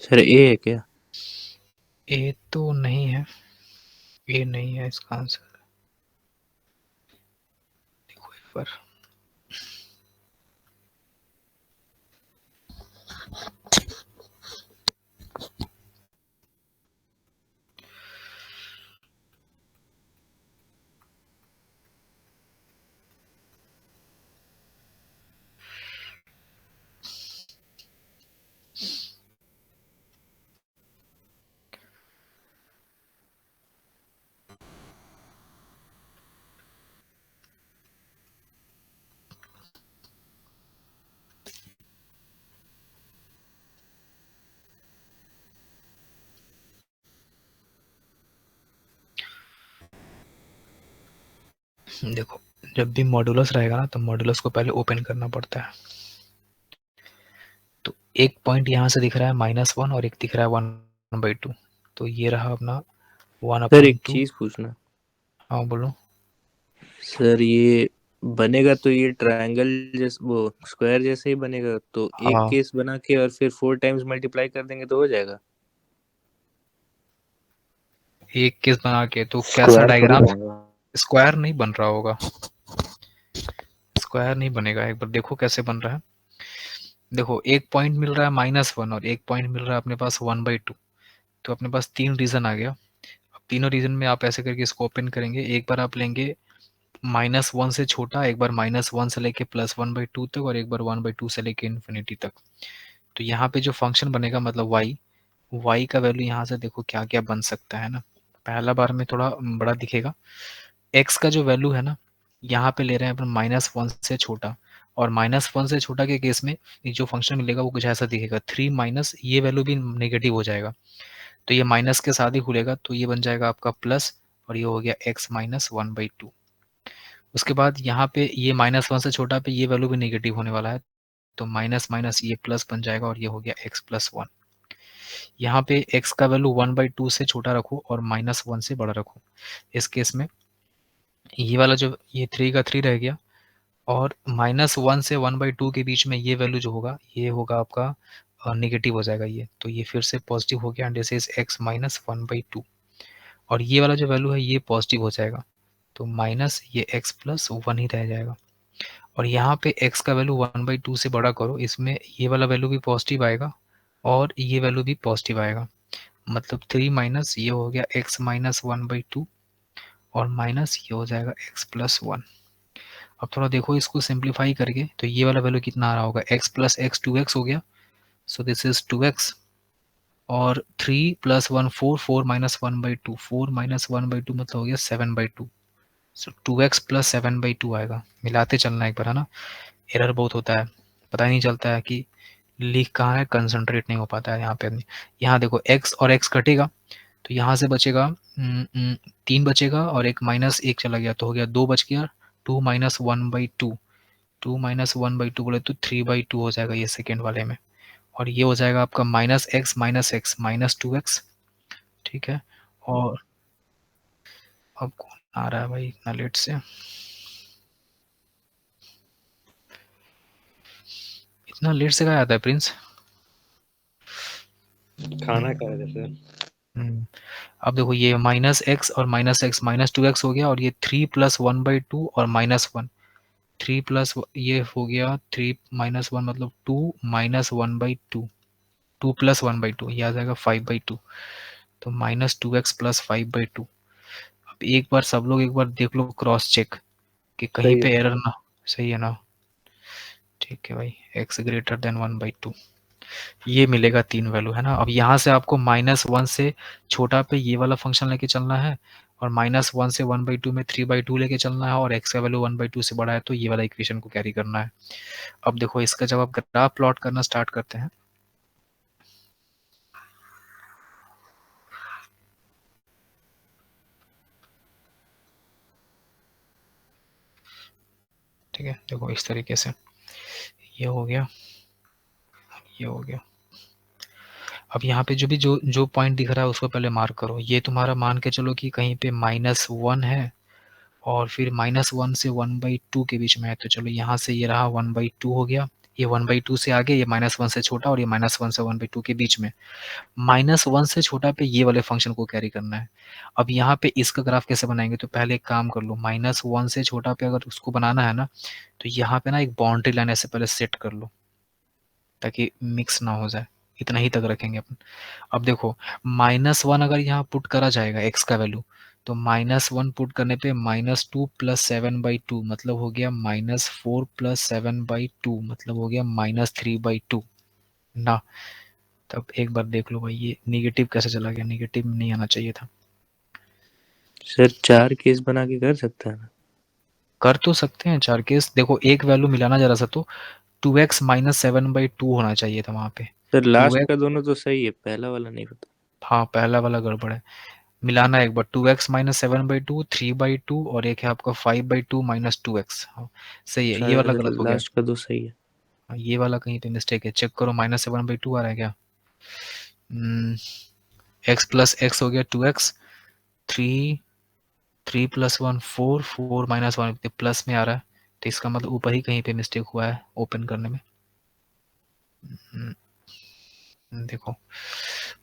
Sir ए है क्या? ए तो नहीं है, ए नहीं है इसका आंसर। देखो एक बार। देखो, जब भी मॉडुलस रहेगा ना तो मॉडुलस को पहले ओपन करना पड़ता है। तो एक पॉइंट यहाँ से दिख रहा है -1 और एक दिख रहा है 1/2। तो ये रहा अपना सर एक 1/2। चीज पूछना। हाँ बोलो। सर ये बनेगा तो ये ट्रायंगल जैसे वो स्क्वायर जैसे ही बनेगा, तो एक हाँ, केस बना के और फिर 4 टाइम्स मल्टीप्लाई कर देंगे तो हो जाएगा। एक केस बना के तो कैसा स्क्वायर थोड़ी डायग्राम? बनेगा। स्क्वायर नहीं बन रहा होगा, स्क्वायर नहीं बनेगा। एक बार देखो कैसे बन रहा है। देखो, एक पॉइंट मिल रहा है -1 और एक पॉइंट मिल रहा है अपने पास 1/2। तो अपने पास 3 रीजन आ गया। अब तीनों रीजन में आप ऐसे करके इसको ओपन करेंगे। एक बार आप लेंगे -1 से छोटा, एक बार -1 से लेके +1/2 तक, और एक बार 1/2 से लेके इन्फिनिटी तक। तो यहाँ पे जो फंक्शन बनेगा मतलब y का वैल्यू यहाँ से देखो क्या क्या बन सकता है ना। पहला बार में थोड़ा बड़ा दिखेगा। x का जो वैल्यू है ना, यहाँ पे ले रहे हैं अपन -1 से छोटा, और -1 से छोटा के केस में ये जो फंक्शन मिलेगा वो कुछ ऐसा दिखेगा। 3 माइनस ये वैल्यू भी नेगेटिव हो जाएगा, तो ये माइनस के साथ ही खुलेगा, तो ये बन जाएगा आपका प्लस, और ये हो गया x -1/2। उसके बाद यहाँ पे ये -1 से छोटा पे ये वैल्यू भी नेगेटिव होने वाला है, तो माइनस माइनस ये प्लस बन जाएगा, और ये हो गया x+1। यहाँ पे x का वैल्यू 1/2 से छोटा रखो और -1 से बड़ा रखो। इस केस में ये वाला जो ये 3 का 3 रह गया, और -1 से 1/2 के बीच में ये वैल्यू जो होगा ये होगा आपका नेगेटिव हो जाएगा ये, तो ये फिर से पॉजिटिव हो गया, एंड दिस इज x -1/2। और ये वाला जो वैल्यू है ये पॉजिटिव हो जाएगा, तो माइनस ये x+1 ही रह जाएगा। और यहाँ पे x का वैल्यू 1/2 से बड़ा करो, इसमें ये वाला वैल्यू भी पॉजिटिव आएगा और ये वैल्यू भी पॉजिटिव आएगा, मतलब 3 माइनस ये हो गया x -1/2, और माइनस ये हो जाएगा x+1। अब थोड़ा देखो इसको सिंप्लीफाई करके, तो ये वाला वैल्यू कितना आ रहा होगा, x प्लस एक्स 2x हो गया, सो दिस इज 2x, और 3 + 1 4, 4 - 1/2, 4 - 1/2 मतलब हो गया 7/2। सो 2x + 7/2 आएगा। मिलाते चलना एक बार, है ना। एरर बहुत होता है, पता ही नहीं चलता है कि लिख कहाँ है, कंसंट्रेट नहीं हो पाता है यहाँ पे। यहाँ देखो x और x कटेगा, तो यहाँ से बचेगा 3 बचेगा, और एक माइनस 1 चला गया तो हो गया 2 बच गया। 2 - 1/2, 2 - 1/2 बोले तो 3/2 हो जाएगा ये सेकेंड वाले में, और ये हो जाएगा आपका -x -2x। ठीक है। और अब कौन आ रहा है भाई इतना लेट से, इतना लेट से क्या आता है प्रिंस? खाना खा रहे थे सर। अब देखो ये -x और -x -2x हो गया, और ये 3 + 1/2 और -1, 3 प्लस ये हो गया 3 - 1 मतलब 2 - 1/2, 2 + 1/2 ये आ जाएगा 5/2, तो -2x + 5/2। अब एक बार सब लोग एक बार देख लो क्रॉस चेक कि कहीं सही है पे सर। एरर ना। सही है ना। ठीक है भाई, x > 1/2 ये मिलेगा 3 वैल्यू, है ना। अब यहाँ से आपको -1 से छोटा पे ये वाला फंक्शन लेके चलना है, और -1 से 1/2 में 3/2 लेके चलना है, और x का वैल्यू 1/2 से बड़ा है तो ये वाला इक्वेशन को कैरी करना है। अब देखो इसका जब आप ग्राफ प्लॉट करना स्टार्ट करते हैं, ठीक है, देखो इस तरीके से ये हो गया, ये हो गया। अब यहाँ पे जो भी जो जो पॉइंट दिख रहा है उसको पहले मार्क करो। ये तुम्हारा मान के चलो कि कहीं पे -1 है, और फिर -1 से 1/2 के बीच में है, तो चलो यहाँ से ये रहा 1/2 हो गया, ये 1/2 से आगे, ये -1 से छोटा और ये -1 से 1/2 के बीच में। -1 से छोटा पे ये वाले फंक्शन को कैरी करना है। अब यहाँ पे इसका ग्राफ कैसे बनाएंगे, तो पहले एक काम कर लो, -1 से छोटा पे अगर उसको बनाना है ना, तो यहाँ पे ना एक बाउंड्री लाइन ऐसे पहले सेट कर लो ताकि मिक्स ना हो जाए, इतना ही तक रखेंगे अपन। अब देखो -1 अगर यहाँ पुट करा जाएगा x का वैल्यू, तो -1 पुट करने पे -2 + 7/2 मतलब हो गया -4 + 7/2 मतलब हो गया -3/2 ना। तब एक बार देख लो भाई ये निगेटिव कैसे चला गया, निगेटिव नहीं आना चाहिए था। सर 4 केस बना के कर सकता है ना? कर तो सकते हैं 4 केस। देखो एक वैल्यू मिलाना जरा सा, तो 2x - 7/2 होना चाहिए था वहां पे। सर लास्ट 2x, का दोनों तो सही है, पहला वाला नहीं पता। हाँ पहला वाला गड़बड़ है। मिलाना एक बार, 2x - 7/2, 3/2 और एक है आपका 5/2 - 2x। हाँ, सही है, ये वाला सर गलत हो गया। लास्ट का तो सही है। हाँ, ये वाला कहीं पे मिस्टेक है, चेक करो -7/2 आ रहा है क्या। x + x हो गया 2x, 3 3 + 1 4 4 - 1 प्लस में आ रहा है, तो इसका मतलब ऊपर ही कहीं पे मिस्टेक हुआ है ओपन करने में। देखो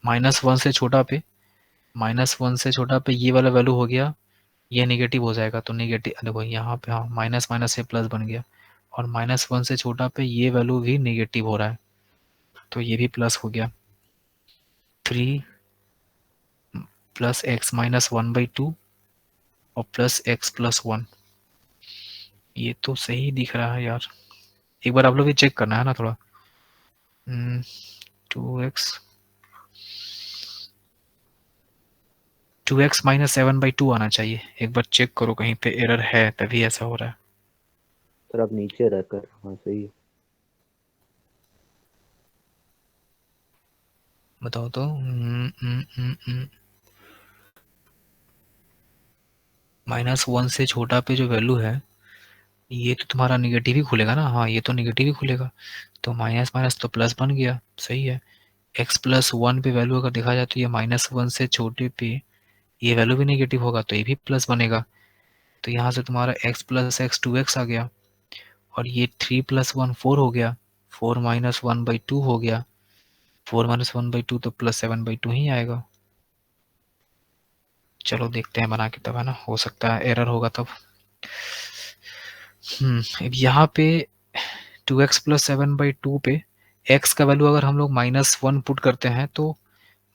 -1 से छोटा पे, -1 से छोटा पे ये वाला वैल्यू हो गया, ये नेगेटिव हो जाएगा, तो नेगेटिव देखो यहाँ पे, हाँ माइनस माइनस से प्लस बन गया, और -1 से छोटा पे ये वैल्यू भी नेगेटिव हो रहा है, तो ये भी प्लस हो गया। 3 + x - 1/2 और +x + 1, ये तो सही दिख रहा है यार। एक बार आप लोग भी चेक करना है ना थोड़ा। 2x 2x - 7/2 आना चाहिए, एक बार चेक करो कहीं पे एरर है तभी ऐसा हो रहा है। सर आप नीचे रहकर, हाँ सही है। बताओ तो। -1 से छोटा पे जो वैल्यू है, ये तो तुम्हारा निगेटिव ही खुलेगा ना। हाँ ये तो निगेटिव ही खुलेगा, तो माइनस माइनस तो प्लस बन गया, सही है। x + 1 पे वैल्यू अगर देखा जाए तो ये -1 से छोटे पे ये वैल्यू भी नेगेटिव होगा, तो ये भी प्लस बनेगा। तो यहाँ से तुम्हारा x + x 2x आ गया, और ये 3 + 1 4 हो गया, 4 - 1/2 हो गया, 4 - 1/2 तो +7/2 ही आएगा। चलो देखते हैं बना के तब, है ना, हो सकता है एरर होगा तब। अब यहाँ पे 2x + 7/2 पे x का वैल्यू अगर हम लोग -1 पुट करते हैं, तो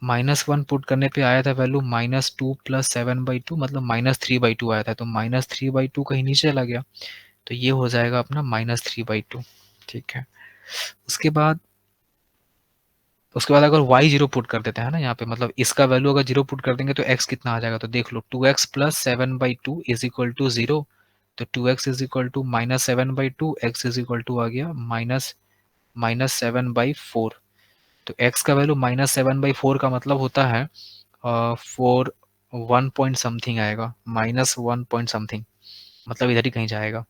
-1 पुट करने पे आया था वैल्यू -2 + 7/2 मतलब -3/2 आया था, तो -3/2 कहीं नीचे चला गया, तो ये हो जाएगा अपना -3/2। ठीक है, उसके बाद अगर y 0 पुट कर देते हैं ना यहाँ पे, मतलब इसका वैल्यू अगर 0 पुट कर देंगे तो x कितना आ जाएगा, तो देख लो 2x + 7/2 = 0, तो 2x = -7/2, x = आ गया -7/4। तो x का वैल्यू -7/4 का मतलब होता है 4 1 पॉइंट समथिंग आएगा, -1 पॉइंट समथिंग, मतलब इधर ही कहीं जाएगा,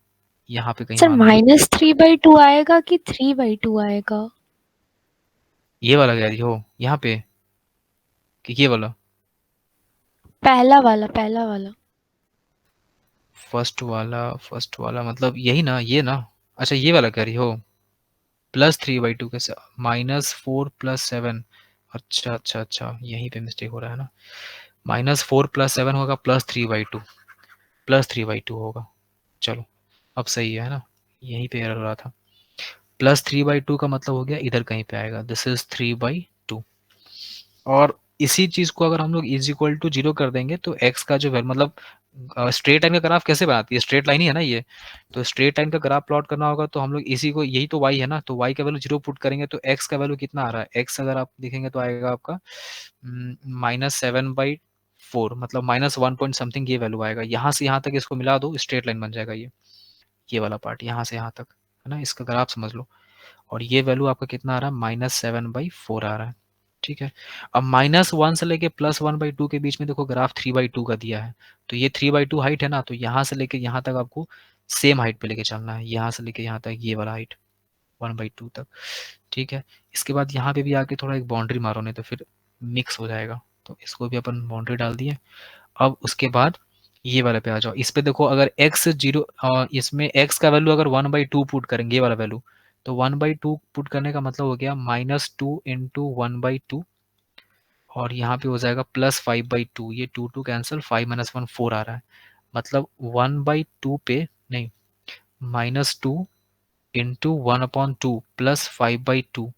यहाँ पे कहीं सर मान लो। -3/2 आएगा कि 3/2 आएगा? ये वाला कह रही हो यहाँ पे कि ये वाला पहला वाला। फर्स्ट वाला मतलब यही ना, ये ना। अच्छा ये वाला कह रही हो, +3/2 कैसे, -4 + 7। अच्छा अच्छा अच्छा, यहीं पे मिस्टेक हो रहा है ना, -4 + 7 होगा +3/2, +3/2 होगा। चलो अब सही है ना, यहीं पे एरर हो रहा था। +3/2 का मतलब हो गया इधर कहीं पे आएगा, दिस इज 3/2। और इसी चीज को अगर हम लोग = 0 कर देंगे, तो x का जो वैल्यू, मतलब स्ट्रेट लाइन का ग्राफ कैसे बनाती है, स्ट्रेट लाइन ही है ना ये, तो स्ट्रेट लाइन का ग्राफ प्लॉट करना होगा तो हम लोग इसी को, यही तो y है ना, तो y का वैल्यू 0 पुट करेंगे, तो x का वैल्यू कितना आ रहा है, x अगर आप देखेंगे तो आएगा आपका -7/4, मतलब -1 पॉइंट समथिंग ये वैल्यू आएगा। यहाँ से यहाँ तक इसको मिला दो, स्ट्रेट लाइन बन जाएगा ये वाला पार्ट यहाँ से यहाँ तक, है ना, इसका ग्राफ समझ लो। और ये वैल्यू आपका कितना आ रहा है, -7/4 आ रहा है। ठीक है, अब -1 से लेके +1/2 के बीच में देखो ग्राफ 3/2 का दिया है, तो ये 3/2 हाइट है ना, तो यहाँ से लेके यहाँ तक आपको सेम हाइट पे लेके चलना है, यहाँ से लेके यहाँ तक ये वाला हाइट 1/2 तक। ठीक है, इसके बाद यहाँ पे भी आके थोड़ा एक बाउंड्री मारो, नहीं तो फिर मिक्स हो जाएगा, तो इसको भी अपन बाउंड्री डाल दिए। अब उसके बाद ये वाले पे आ जाओ, इस पे देखो अगर x 0, इसमें x का वैल्यू अगर 1/2 पुट करेंगे, ये वाला वैल्यू, तो 1/2 पुट करने का मतलब हो गया -2 इंटू 1/2 और यहाँ पे हो जाएगा +5/2। ये 2 कैंसिल, 5 - 1 4 आ रहा है, मतलब 1/2 पे नहीं, -2 इंटू 1/2 प्लस 5/2,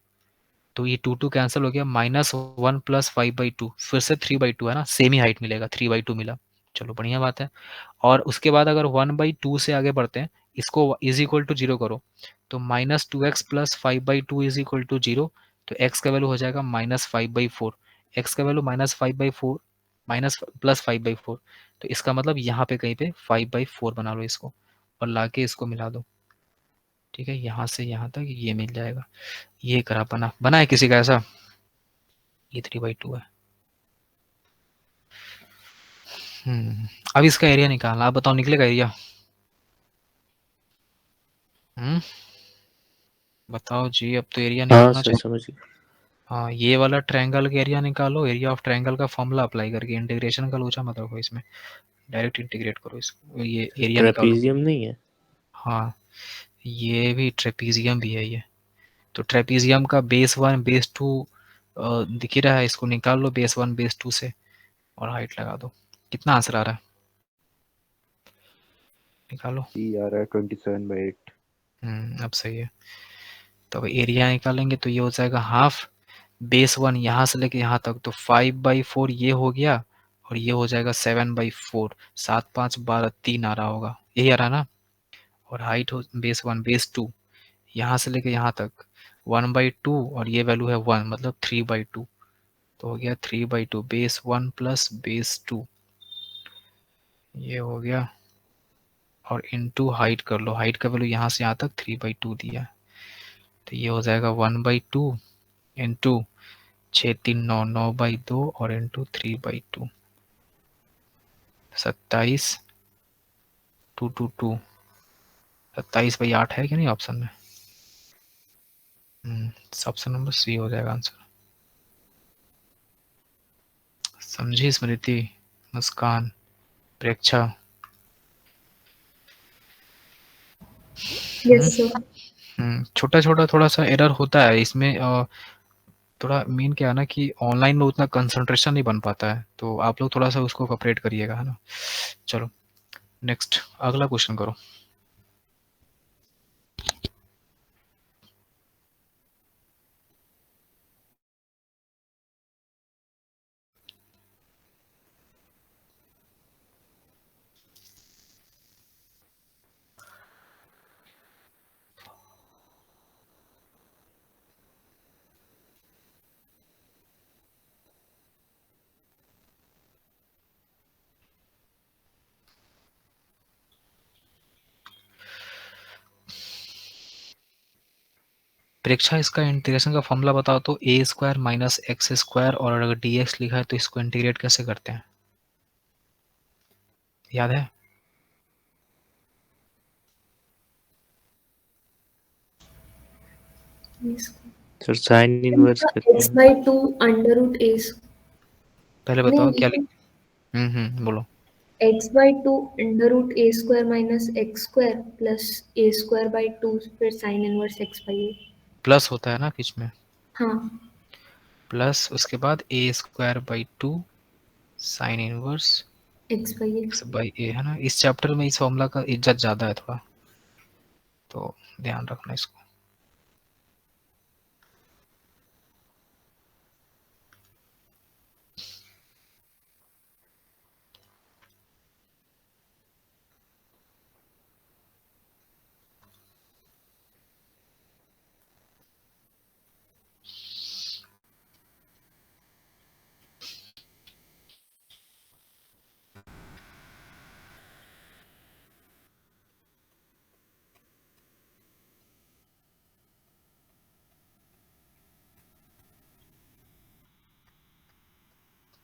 तो ये 2 कैंसिल हो गया, -1 प्लस 5/2, फिर से 3/2 है ना, सेम ही हाइट मिलेगा, 3/2 मिला, चलो बढ़िया बात है। और उसके बाद अगर 1/2 से आगे बढ़ते हैं, इसको इज इक्वल टू 0 करो, तो -2x plus 5/2 is equal to 0, तो x का वैल्यू हो जाएगा -5/4, x का वैल्यू -5/4 माइनस प्लस 5/4, तो इसका मतलब यहाँ पे कहीं पे 5/4 बना लो इसको और लाके इसको मिला दो, ठीक है, यहाँ से यहाँ तक ये मिल जाएगा। ये करा बना है किसी का ऐसा? ये 3/2 है। अब इसका एरिया निकालना, आप बताओ निकलेगा एरिया? बताओ जी, अब तो एरिया हाँ निकलना सर, चाहिए। समझ गया। हाँ, ये वाला ट्रायंगल का एरिया निकालो, एरिया ऑफ ट्रायंगल का फॉर्मूला अप्लाई करके, इंटीग्रेशन का लोचा मत रखो इसमें, डायरेक्ट इंटीग्रेट करो इसको, ये एरिया निकालो। ट्रेपीजियम नहीं है? हाँ, ये भी ट्रेपीजियम भी है ये, तो ट्रेपीजियम का बेस 1 बेस 2 दिख ही रहा है, इसको निकाल लो बेस 1 बेस 2 से और हाइट लगा दो। कितना आंसर आ रहा है निकालो। सी आ रहा है 27/8। अब सही है। तो अब एरिया निकालेंगे तो ये हो जाएगा हाफ बेस 1 यहाँ से लेके यहाँ तक, तो 5/4 ये हो गया और ये हो जाएगा 7/4, 7 5 12 3 आ रहा होगा, यही आ रहा है ना। और हाइट हो बेस 1 बेस 2 यहाँ से लेके यहाँ तक 1/2 और ये वैल्यू है 1, मतलब 3/2, तो हो गया 3/2 बेस 1 प्लस बेस 2, ये हो गया, और इनटू हाइट कर लो, हाइट का वैल्यू यहाँ से यहाँ तक 3/2 दिया है, तो ये हो जाएगा 1/2 इंटू 6 3 9 9/2 और इंटू 3/2, 27 2 2 2, 27/8 है कि नहीं ऑप्शन में? ऑप्शन नंबर सी हो जाएगा आंसर। समझी स्मृति, मुस्कान, प्रेक्षा? Yes sir. छोटा छोटा थोड़ा सा एरर होता है इसमें, थोड़ा मेन क्या है ना कि ऑनलाइन में उतना कंसंट्रेशन नहीं बन पाता है, तो आप लोग थोड़ा सा उसको कॉपरेट करिएगा, है ना। चलो नेक्स्ट, अगला क्वेश्चन करो। परीक्षा, इसका इंटीग्रेशन का फॉर्मूला बताओ तो, a² माइनस x², और अगर dx लिखा है तो इसको इंटीग्रेट कैसे करते हैं, याद है? सर साइन इनवर्स करते एक्स हैं। By 2 under root a. पहले बताओ क्या लिख, बोलो। x/2 under root a square minus x square plus a square by 2 फिर साइन इनवर्स x/a। प्लस होता है ना बीच में, हाँ, प्लस उसके बाद a²/2 sine inverse x/a। x/a, है ना। इस चैप्टर में इस फॉर्मूला का इज्जत ज्यादा है थोड़ा, तो ध्यान रखना इसको।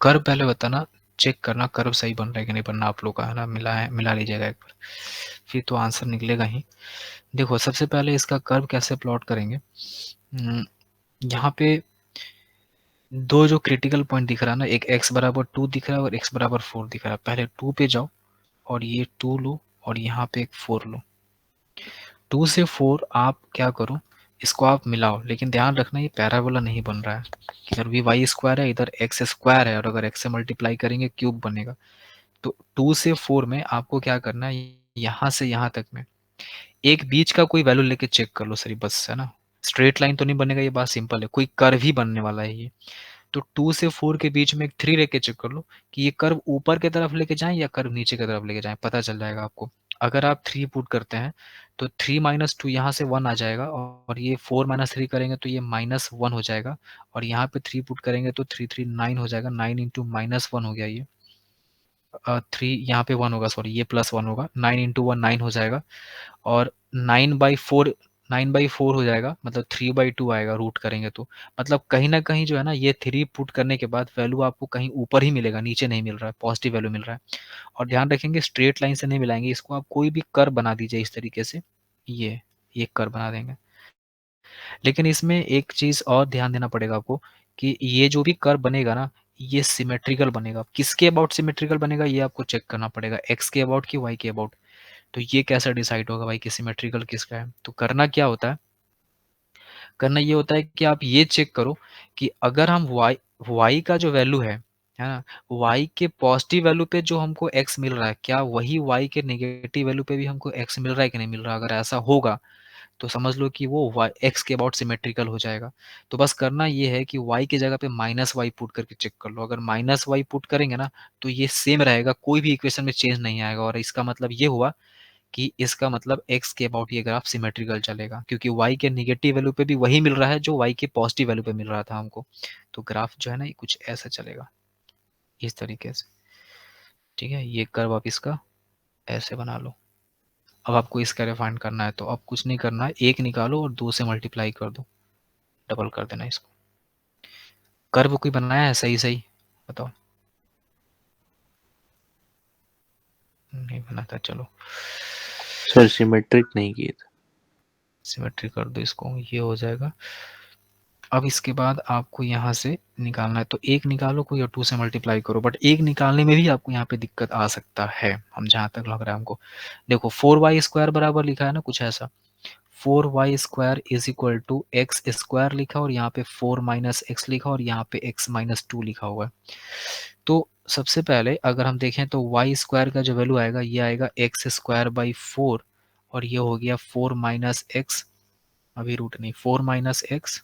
कर्व पहले बताना, चेक करना कर्व सही बन रहा है कि नहीं बनना आप लोग का, है ना। मिला लीजिएगा एक बार, फिर तो आंसर निकलेगा ही। देखो सबसे पहले इसका कर्व कैसे प्लॉट करेंगे। यहाँ पे दो जो क्रिटिकल पॉइंट दिख रहा है ना, एक x=2 दिख रहा है और x=4 दिख रहा है। पहले 2 पे जाओ और ये 2 लो और यहाँ पे एक 4 लो। 2 से 4 आप क्या करो, इसको आप मिलाओ, लेकिन ध्यान रखना ये पैराबोला नहीं बन रहा है। इधर भी वाई स्क्वायर है, इधर एक्स स्क्वायर है, और अगर एक्स से मल्टीप्लाई करेंगे क्यूब बनेगा। तो 2 से 4 में आपको क्या करना है, यहाँ से यहाँ तक में एक बीच का कोई वैल्यू लेके चेक कर लो सिर्फ, बस, है ना। स्ट्रेट लाइन तो नहीं बनेगा, ये बात सिंपल है, कोई कर्व ही बनने वाला है ये। तो 2 से 4 के बीच में एक 3 लेके चेक कर लो कि ये कर्व ऊपर की तरफ लेके जाएं या कर्व नीचे की तरफ लेके जाएं, पता चल जाएगा आपको। अगर आप 3 पुट करते हैं तो 3 माइनस 2 यहाँ से 1 आ जाएगा, और ये 4 माइनस 3 करेंगे तो ये -1 हो जाएगा, और यहाँ पे 3 पुट करेंगे तो 3 3 9 हो जाएगा, 9 इंटू -1 हो गया ये। 3 यहाँ पे 1 होगा, सॉरी ये +1 होगा, 9 इंटू 1 9 हो जाएगा, और 9/4 हो जाएगा, मतलब 3/2 आएगा रूट करेंगे तो। मतलब कहीं ना कहीं जो है ना, ये 3 पुट करने के बाद वैल्यू आपको कहीं ऊपर ही मिलेगा, नीचे नहीं मिल रहा है, पॉजिटिव वैल्यू मिल रहा है। और ध्यान रखेंगे स्ट्रेट लाइन से नहीं मिलाएंगे इसको, आप कोई भी कर्व बना दीजिए इस तरीके से, ये कर्व बना देंगे। लेकिन इसमें एक चीज और ध्यान देना पड़ेगा आपको कि ये जो भी कर्व बनेगा ना, ये सिमेट्रिकल बनेगा। किसके अबाउट सिमेट्रिकल बनेगा ये आपको चेक करना पड़ेगा, एक्स के अबाउट की वाई के अबाउट। तो ये कैसा डिसाइड होगा भाई कि सिमेट्रिकल किसका है? तो करना क्या होता है, करना ये होता है कि आप ये चेक करो कि अगर हम y का जो वैल्यू है ना, y के पॉजिटिव वैल्यू पे जो हमको x मिल रहा है, क्या वही y के नेगेटिव वैल्यू पे भी हमको x मिल रहा है कि नहीं मिल रहा? अगर ऐसा होगा तो समझ लो कि वो x के अबाउट सिमेट्रिकल हो जाएगा। तो बस करना ये है कि y की जगह पे -y पुट करके चेक कर लो। अगर -y पुट करेंगे ना तो ये सेम रहेगा, कोई भी इक्वेशन में चेंज नहीं आएगा, और इसका मतलब ये हुआ कि इसका मतलब x के अबाउट ये ग्राफ सिमेट्रिकल चलेगा, क्योंकि y के नेगेटिव वैल्यू पे भी वही मिल रहा है जो y के पॉजिटिव वैल्यू पे मिल रहा था हमको। तो ग्राफ जो है ना ये कुछ ऐसा चलेगा, इस तरीके से। ठीक है, ये कर्व आप इसका ऐसे बना लो। अब आपको इसका रिफाइंड करना है तो अब कुछ नहीं करना है, 1 निकालो और 2 से मल्टीप्लाई कर दो, डबल कर देना इसको। कर्व कोई बनाया है सही सही बताओ? नहीं बना था, चलो सर सिमेट्रिक नहीं किए थे। सिमेट्री कर दो इसको, ये हो जाएगा। अब इसके बाद आपको यहाँ से निकालना है, तो 1 निकालो कोई और 2 से मल्टीप्लाई करो, बट 1 निकालने में भी आपको यहाँ पे दिक्कत आ सकता है, हम जहाँ तक लग रहा है हमको। देखो 4y² बराबर लिखा है ना कुछ ऐसा, 4y² is equal to x square लिखा, और यहाँ पे 4 माइनस एक्स लिखा, और यहाँ पे x माइनस 2 लिखा हुआ है। तो सबसे पहले अगर हम देखें तो y² का जो वैल्यू आएगा ये आएगा x²/4, और ये हो गया 4 माइनस एक्स, अभी रूट नहीं, 4 माइनस एक्स,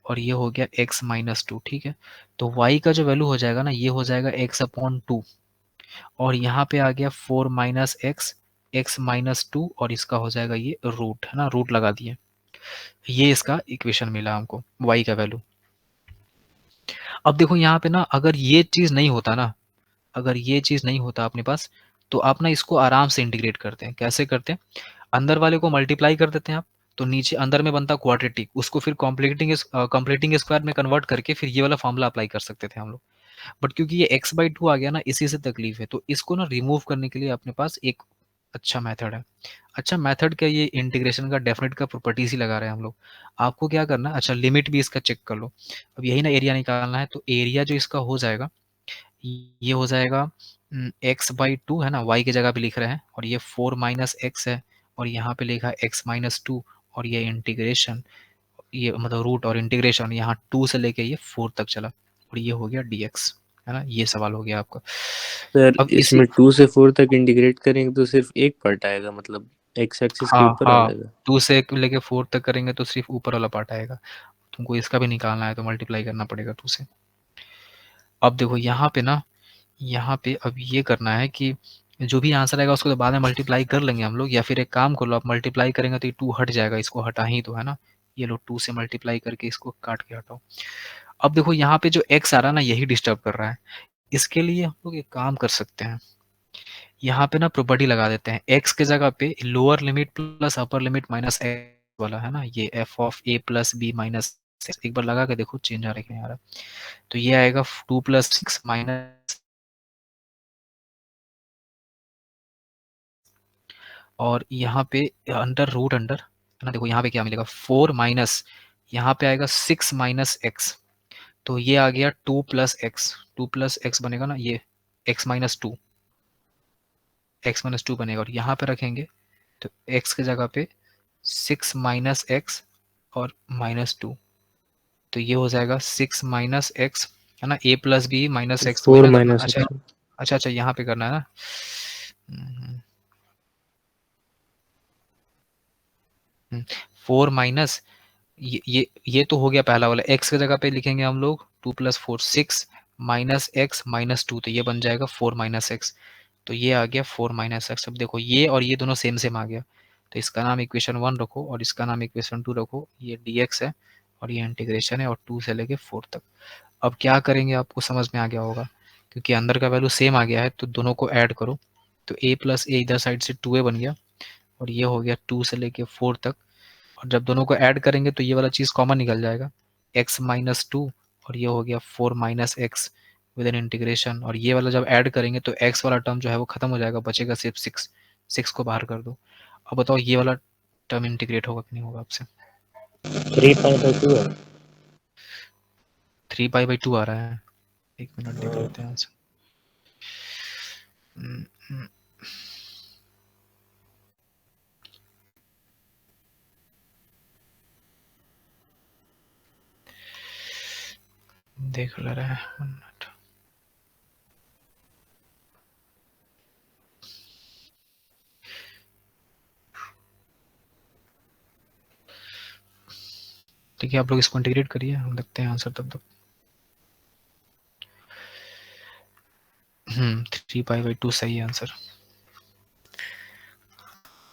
और ये हो गया x माइनस 2। ठीक है, तो y का जो वैल्यू हो जाएगा ना ये हो जाएगा x/2, और यहाँ पे आ गया 4 माइनस एक्स, x माइनस 2, और इसका हो जाएगा ये रूट, है ना, रूट लगा दिए। ये इसका इक्वेशन मिला हमको y का वैल्यू। अब देखो यहाँ पे ना, अगर ये चीज नहीं होता ना, अगर ये चीज नहीं होता अपने पास, तो आप ना इसको आराम से इंटीग्रेट करते हैं। कैसे करते हैं? अंदर वाले को मल्टीप्लाई कर देते हैं आप, तो नीचे अंदर में बनता क्वाड्रेटिक, उसको फिर कॉम्प्लीटिंग स्क्वायर में कन्वर्ट करके फिर ये वाला फॉर्मूला अप्लाई कर सकते थे हम लोग। बट क्योंकि ये x/2 आ गया ना, इसी से तकलीफ है। तो इसको ना रिमूव करने के लिए अपने पास एक अच्छा मेथड है। अच्छा मेथड क्या, ये इंटीग्रेशन का डेफिनेट का प्रॉपर्टीज ही लगा रहे हैं हम लोग। आपको क्या करना है, अच्छा लिमिट भी इसका चेक कर लो। अब यही ना एरिया निकालना है, तो एरिया जो इसका हो जाएगा ये हो जाएगा x/2, है ना, y की जगह पे लिख रहे हैं, और ये 4 माइनस एक्स है, और यहाँ पे लिखा है x माइनस 2, और ये इंटीग्रेशन, ये मतलब रूट और इंटीग्रेशन यहाँ 2 से लेके ये 4 तक चला, और ये हो गया dx, है ना। ये सवाल हो गया आपका। सर अब इसी, इसमें 2 से 4 तक इंटीग्रेट करेंगे तो सिर्फ एक पार्ट आएगा, मतलब एक्स एक्सिस के हाँ ऊपर हाँ, वाला का। 2 से लेके 4 तक करेंगे तो सिर्फ ऊपर वाला पार्ट आएगा। तुमको इसका भी निकालना है तो मल्टीप्लाई करना पड़ेगा 2 से। अब देखो यहाँ पे ना, यहाँ पे अब ये करना है कि जो भी आंसर आएगा उसको तो बाद में मल्टीप्लाई कर लेंगे हम लोग, या फिर एक काम कर लो, आप मल्टीप्लाई करेंगे तो ये 2 हट जाएगा, इसको हटा ही तो, है ना। ये लो 2 से मल्टीप्लाई करके इसको काट के हटाओ। अब देखो यहाँ पे जो x आ रहा है ना, यही डिस्टर्ब कर रहा है। इसके लिए हम लोग एक काम कर सकते हैं, यहाँ पे ना प्रॉपर्टी लगा देते हैं, x के जगह पे lower limit plus upper limit minus x वाला, है ना, ये f(a + b - x), एक बार लगा के देखो चेंज आ रहा है कि नहीं आ रहा। तो ये आएगा 2 + 6 माइनस, और यहाँ पे अंडर रूट अंडर, है ना, देखो यहाँ पे क्या मिलेगा, 4 माइनस, यहाँ पे आएगा 6 माइनस एक्स, तो ये आ गया 2 + x, 2 + x बनेगा ना, ये x माइनस 2, बनेगा, और यहाँ पे रखेंगे तो x की जगह पे 6 माइनस एक्स, और -2, तो ये हो जाएगा 6 माइनस एक्स, है ना, a plus b minus x, वही 4 ना करना। माइनस अच्छा एक्स। अच्छा अच्छा, यहाँ पे करना है ना। हम्म, 4 माइनस ये तो हो गया पहला वाला। x की जगह पे लिखेंगे हम लोग 2 प्लस 4 6 माइनस एक्स माइनस 2, तो ये बन जाएगा 4 माइनस एक्स। तो ये आ गया 4 माइनस एक्स। अब देखो ये और ये दोनों सेम सेम आ गया, तो इसका नाम इक्वेशन 1 रखो और इसका नाम इक्वेशन 2 रखो। ये dx है और ये इंटीग्रेशन है, और 2 से लेके 4 तक। अब क्या करेंगे आपको समझ में आ गया होगा, क्योंकि अंदर का वैल्यू सेम आ गया है, तो दोनों को ऐड करो। तो a प्लस ए इधर साइड से 2a बन गया, और ये हो गया 2 से लेके 4 तक। और जब दोनों को ऐड करेंगे तो ये वाला चीज़ कॉमन निकल जाएगा, x माइनस 2, और ये हो गया 4 minus x with in integration. और ये वाला जब ऐड करेंगे तो x वाला टर्म जो है वो खत्म हो जाएगा, बचेगा सिर्फ 6। 6 को बाहर कर दो। अब बताओ ये वाला टर्म इंटीग्रेट होगा कि नहीं होगा आपसे? 3 π/2 है। 3π/2 आ रहा है। एक मिनट देख लेते हैं आंसर। देख ले रहे हैं 1 मिनट। ठीक है, आप लोग इसको इंटीग्रेट करिए, हम देखते हैं आंसर तब तक। 3π/2 सही है आंसर।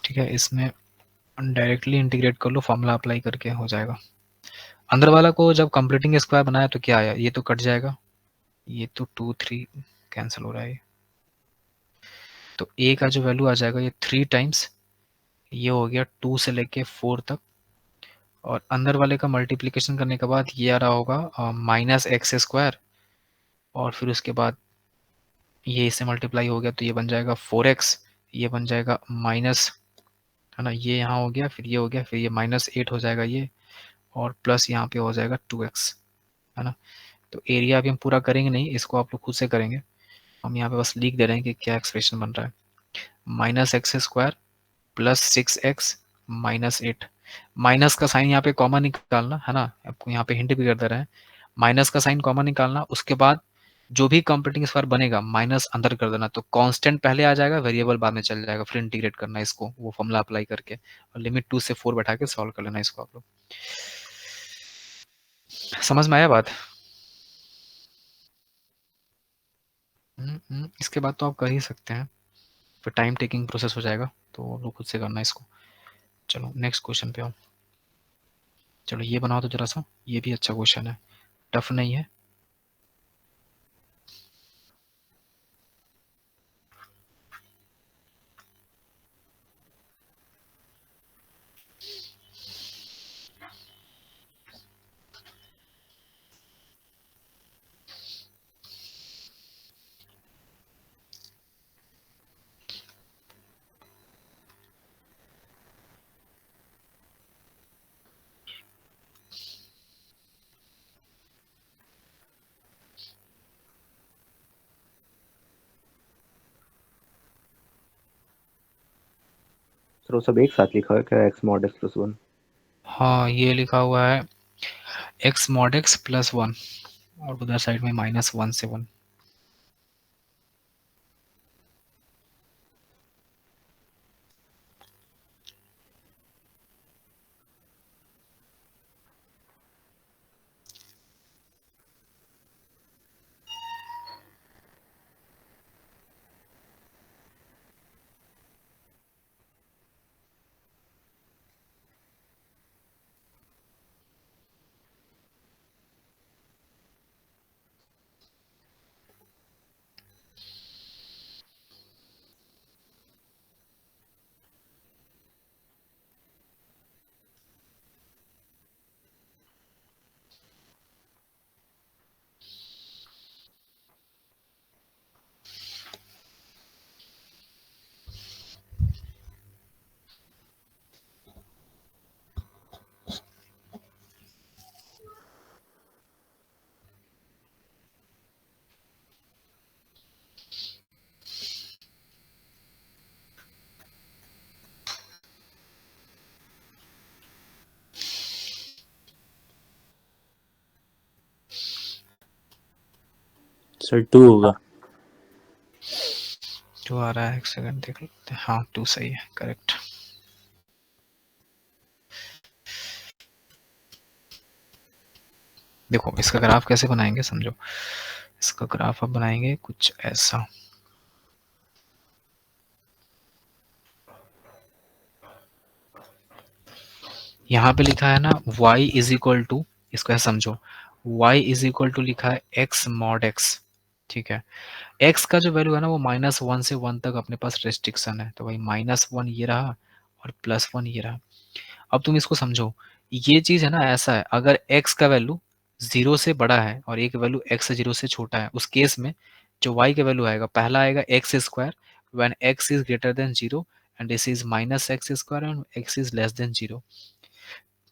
ठीक है, इसमें डायरेक्टली इंटीग्रेट कर लो, फॉर्मूला अप्लाई करके हो जाएगा। अंदर वाला को जब कंप्लीटिंग स्क्वायर बनाया तो क्या आया, ये तो कट जाएगा, ये तो 2 3 कैंसिल हो रहा है। तो a का जो वैल्यू आ जाएगा ये 3 टाइम्स, ये हो गया 2 से लेके 4 तक, और अंदर वाले का मल्टीप्लिकेशन करने के बाद ये आ रहा होगा माइनस एक्स स्क्वायर, और फिर उसके बाद ये इससे मल्टीप्लाई हो गया तो ये बन जाएगा 4x, ये बन जाएगा माइनस, है ना, ये यहाँ हो गया, फिर ये हो गया, फिर ये -8 हो जाएगा ये, और प्लस यहाँ पे हो जाएगा 2x, है ना। तो एरिया अभी हम पूरा करेंगे नहीं, इसको आप लोग खुद से करेंगे। हम यहाँ पे बस लिख दे रहे हैं कि क्या एक्सप्रेशन बन रहा है। -x² plus 6x -8। माइनस का साइन यहाँ पे कॉमन निकालना, है ना, आपको यहाँ पे हिंट भी कर दे रहे हैं। माइनस का साइन कॉमन निकालना, उसके बाद जो भी कंप्लीटिंग स्क्वायर बनेगा माइनस अंदर कर देना, तो कांस्टेंट पहले आ जाएगा, वेरिएबल बाद में चल जाएगा, फिर इंटीग्रेट करना इसको वो फॉर्मूला अप्लाई करके, और लिमिट 2 से 4 बैठा के सॉल्व कर लेना इसको आप लोग। समझ में आया बात? इसके बाद तो आप कर ही सकते हैं, फिर टाइम टेकिंग प्रोसेस हो जाएगा, तो आप लोग खुद से करना इसको। चलो नेक्स्ट क्वेश्चन पे आओ। चलो ये बनाओ तो जरा सा, ये भी अच्छा क्वेश्चन है, टफ नहीं है। सर वो सब एक साथ लिखा है क्या, x mod x plus 1? हाँ, ये लिखा हुआ है x mod x प्लस 1, और उधर साइड में -1 से 1। सर 2 होगा। जो आ रहा है, एक सेकंड देख लेते हैं। हाँ 2 सही है, करेक्ट। देखो इसका ग्राफ कैसे बनाएंगे समझो। इसका ग्राफ आप बनाएंगे कुछ ऐसा। यहाँ पे लिखा है ना y इज इक्वल टू, इसको ऐसा समझो, y इज इक्वल टू लिखा है x मॉड x। ठीक है, x का जो वैल्यू है ना वो -1 से 1 तक अपने पास रेस्ट्रिक्शन है, तो भाई -1 ये रहा और +1 ये रहा। अब तुम इसको समझो, ये चीज है ना ऐसा है, अगर x का वैल्यू 0 से बड़ा है और एक वैल्यू x से 0 से छोटा है, उस केस में जो y का वैल्यू आएगा, पहला आएगा x square when x is greater then 0 and this is -x square and x is less than 0।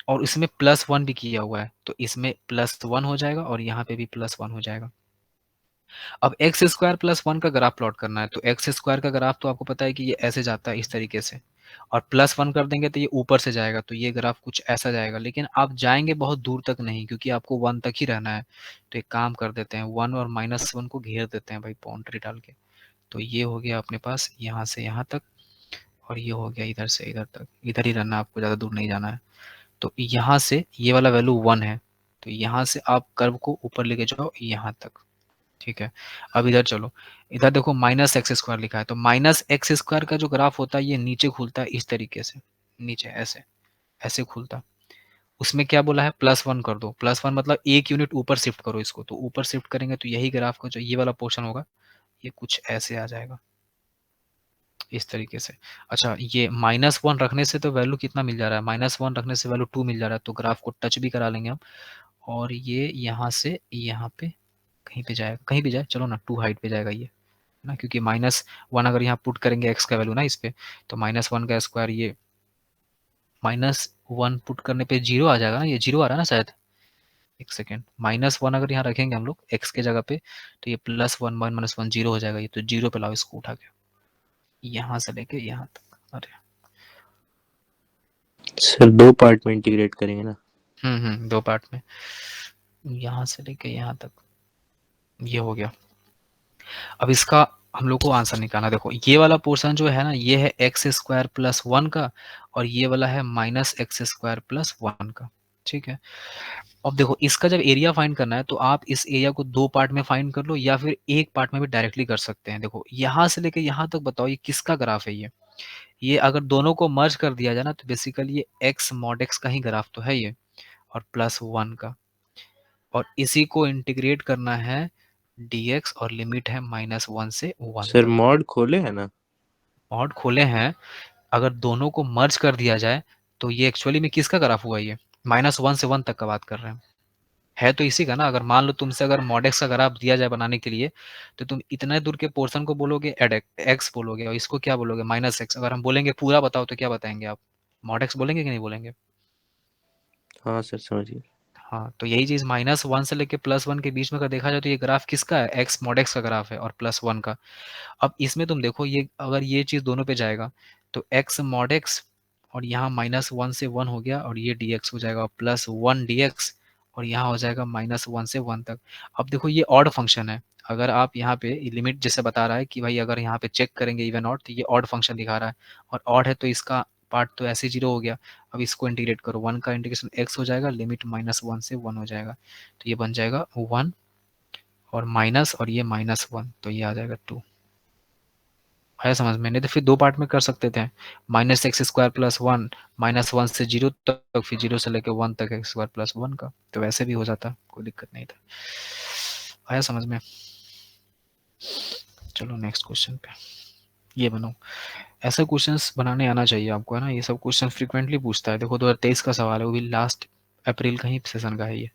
और इसमें +1 भी किया हुआ है, तो इसमें +1 हो जाएगा और यहाँ पे भी +1 हो जाएगा। अब एक्स स्क्वायर प्लस 1 का ग्राफ प्लॉट करना है, तो एक्स स्क्वायर का ग्राफ तो आपको पता है कि ये ऐसे जाता है इस तरीके से, और +1 कर देंगे तो ये ऊपर से जाएगा, तो ये ग्राफ कुछ ऐसा जाएगा। लेकिन आप जाएंगे बहुत दूर तक नहीं, क्योंकि आपको 1 तक ही रहना है। तो एक काम कर देते हैं, 1 और -1 को घेर देते हैं भाई बाउंड्री डाल के। तो ये हो गया अपने पास यहाँ से यहाँ तक, और ये हो गया इधर से इधर तक। इधर ही रहना, आपको ज़्यादा दूर नहीं जाना है। तो यहाँ से ये वाला वैल्यू 1 है, तो यहाँ से आप कर्व को ऊपर लेके जाओ यहाँ तक। ठीक है, अब इधर चलो, इधर देखो -x² लिखा है, तो -x² का जो ग्राफ होता है ये नीचे खुलता है इस तरीके से, नीचे ऐसे ऐसे खुलता। उसमें क्या बोला है, +1 कर दो। +1 मतलब 1 यूनिट ऊपर शिफ्ट करो इसको, तो ऊपर शिफ्ट करेंगे तो यही ग्राफ का जो ये वाला पोर्शन होगा ये कुछ ऐसे आ जाएगा इस तरीके से। अच्छा, ये -1 रखने से तो वैल्यू कितना मिल जा रहा है, -1 रखने से वैल्यू 2 मिल जा रहा है, तो ग्राफ को टच भी करा लेंगे हम। और ये यहाँ से यहाँ पे कहीं पे जाएगा, कहीं भी जाए चलो ना, 2 हाइट पे जाएगा ये ना, क्योंकि -1 अगर यहाँ पुट करेंगे एक्स का वैल्यू ना इस पे, तो -1 का स्क्वायर, ये -1 पुट करने पे 0 आ जाएगा ना, ये 0 आ रहा है ना शायद, एक सेकेंड। -1 अगर यहाँ रखेंगे हम लोग एक्स के जगह पे, तो ये +1 -1 0 हो जाएगा, ये तो 0 पे लाओ इसको उठा के, यहाँ से लेके यहाँ तक। अरे सर 2 पार्ट में इंटीग्रेट करेंगे ना। 2 पार्ट में, यहाँ से लेके यहाँ तक, ये हो गया। अब इसका हम लोग को आंसर निकालना। देखो ये वाला पोर्शन जो है ना, ये है x² + 1 का, और ये वाला है -x² + 1 का। ठीक है, अब देखो इसका जब एरिया फाइंड करना है, तो आप इस एरिया को 2 पार्ट में फाइंड कर लो, या फिर एक पार्ट में भी डायरेक्टली कर सकते हैं। देखो यहाँ से लेके यहाँ तक बताओ ये किसका ग्राफ है। ये अगर दोनों को मर्ज कर दिया जाए ना, तो बेसिकली ये x mod x का ही ग्राफ तो है ये, और +1 का, और इसी को इंटीग्रेट करना है dx, और लिमिट है -1 से 1 सर तक। मॉड खोले है ना। मॉड खोले हैं, अगर दोनों को मर्ज कर दिया जाए तो ये एक्चुअली में किसका ग्राफ हुआ, ये -1 से 1 तक का बात कर रहे हैं, है तो इसी का ना। अगर मान लो तुमसे अगर मॉड x का ग्राफ दिया जाए बनाने के लिए, तो तुम इतने दूर के पोर्शन को बोलोगे एड x बोलोगे, और इसको क्या बोलोगे -x। अगर हम बोलेंगे पूरा बताओ तो क्या बताएंगे आप, मॉड x बोलेंगे कि नहीं बोलेंगे। हाँ सर समझिए। हाँ, तो यही चीज -1 से लेके +1 के बीच में अगर देखा जाए, तो ये ग्राफ किसका है, x mod x का ग्राफ है, और +1 का। अब इसमें तुम देखो, ये अगर ये चीज दोनों पे जाएगा, तो x mod x, और यहाँ -1 से 1 हो गया, और ये dx हो जाएगा +1 dx, और यहाँ हो जाएगा -1 से 1 तक। अब देखो ये ऑड फंक्शन है, अगर आप यहाँ पे लिमिट जैसे बता रहा है कि भाई अगर यहाँ पे चेक करेंगे इवन ऑड, तो ये ऑड फंक्शन दिखा रहा है, और ऑड है तो इसका पार्ट तो ऐसे 0 हो गया। अब इसको इंटीग्रेट करो, 1 का इंटीग्रेशन x हो जाएगा, लिमिट -1 से 1 हो जाएगा, तो ये बन जाएगा 1, और माइनस, और ये -1, तो ये आ जाएगा 2। आया समझ में, नहीं तो फिर 2 पार्ट में कर सकते थे, -x² + 1, -1 से 0 तक, फिर 0 से लेके 1 तक x² + 1 का, तो वैसे भी हो जाता, कोई दिक्कत नहीं था। आया समझ में। चलो नेक्स्ट क्वेश्चन पे, ये बनाओ। ऐसे क्वेश्चंस बनाने आना चाहिए आपको, है ना, ये सब क्वेश्चन फ्रीक्वेंटली पूछता है। देखो 2023 का सवाल है, वो भी लास्ट अप्रैल का ही सेशन का है ये।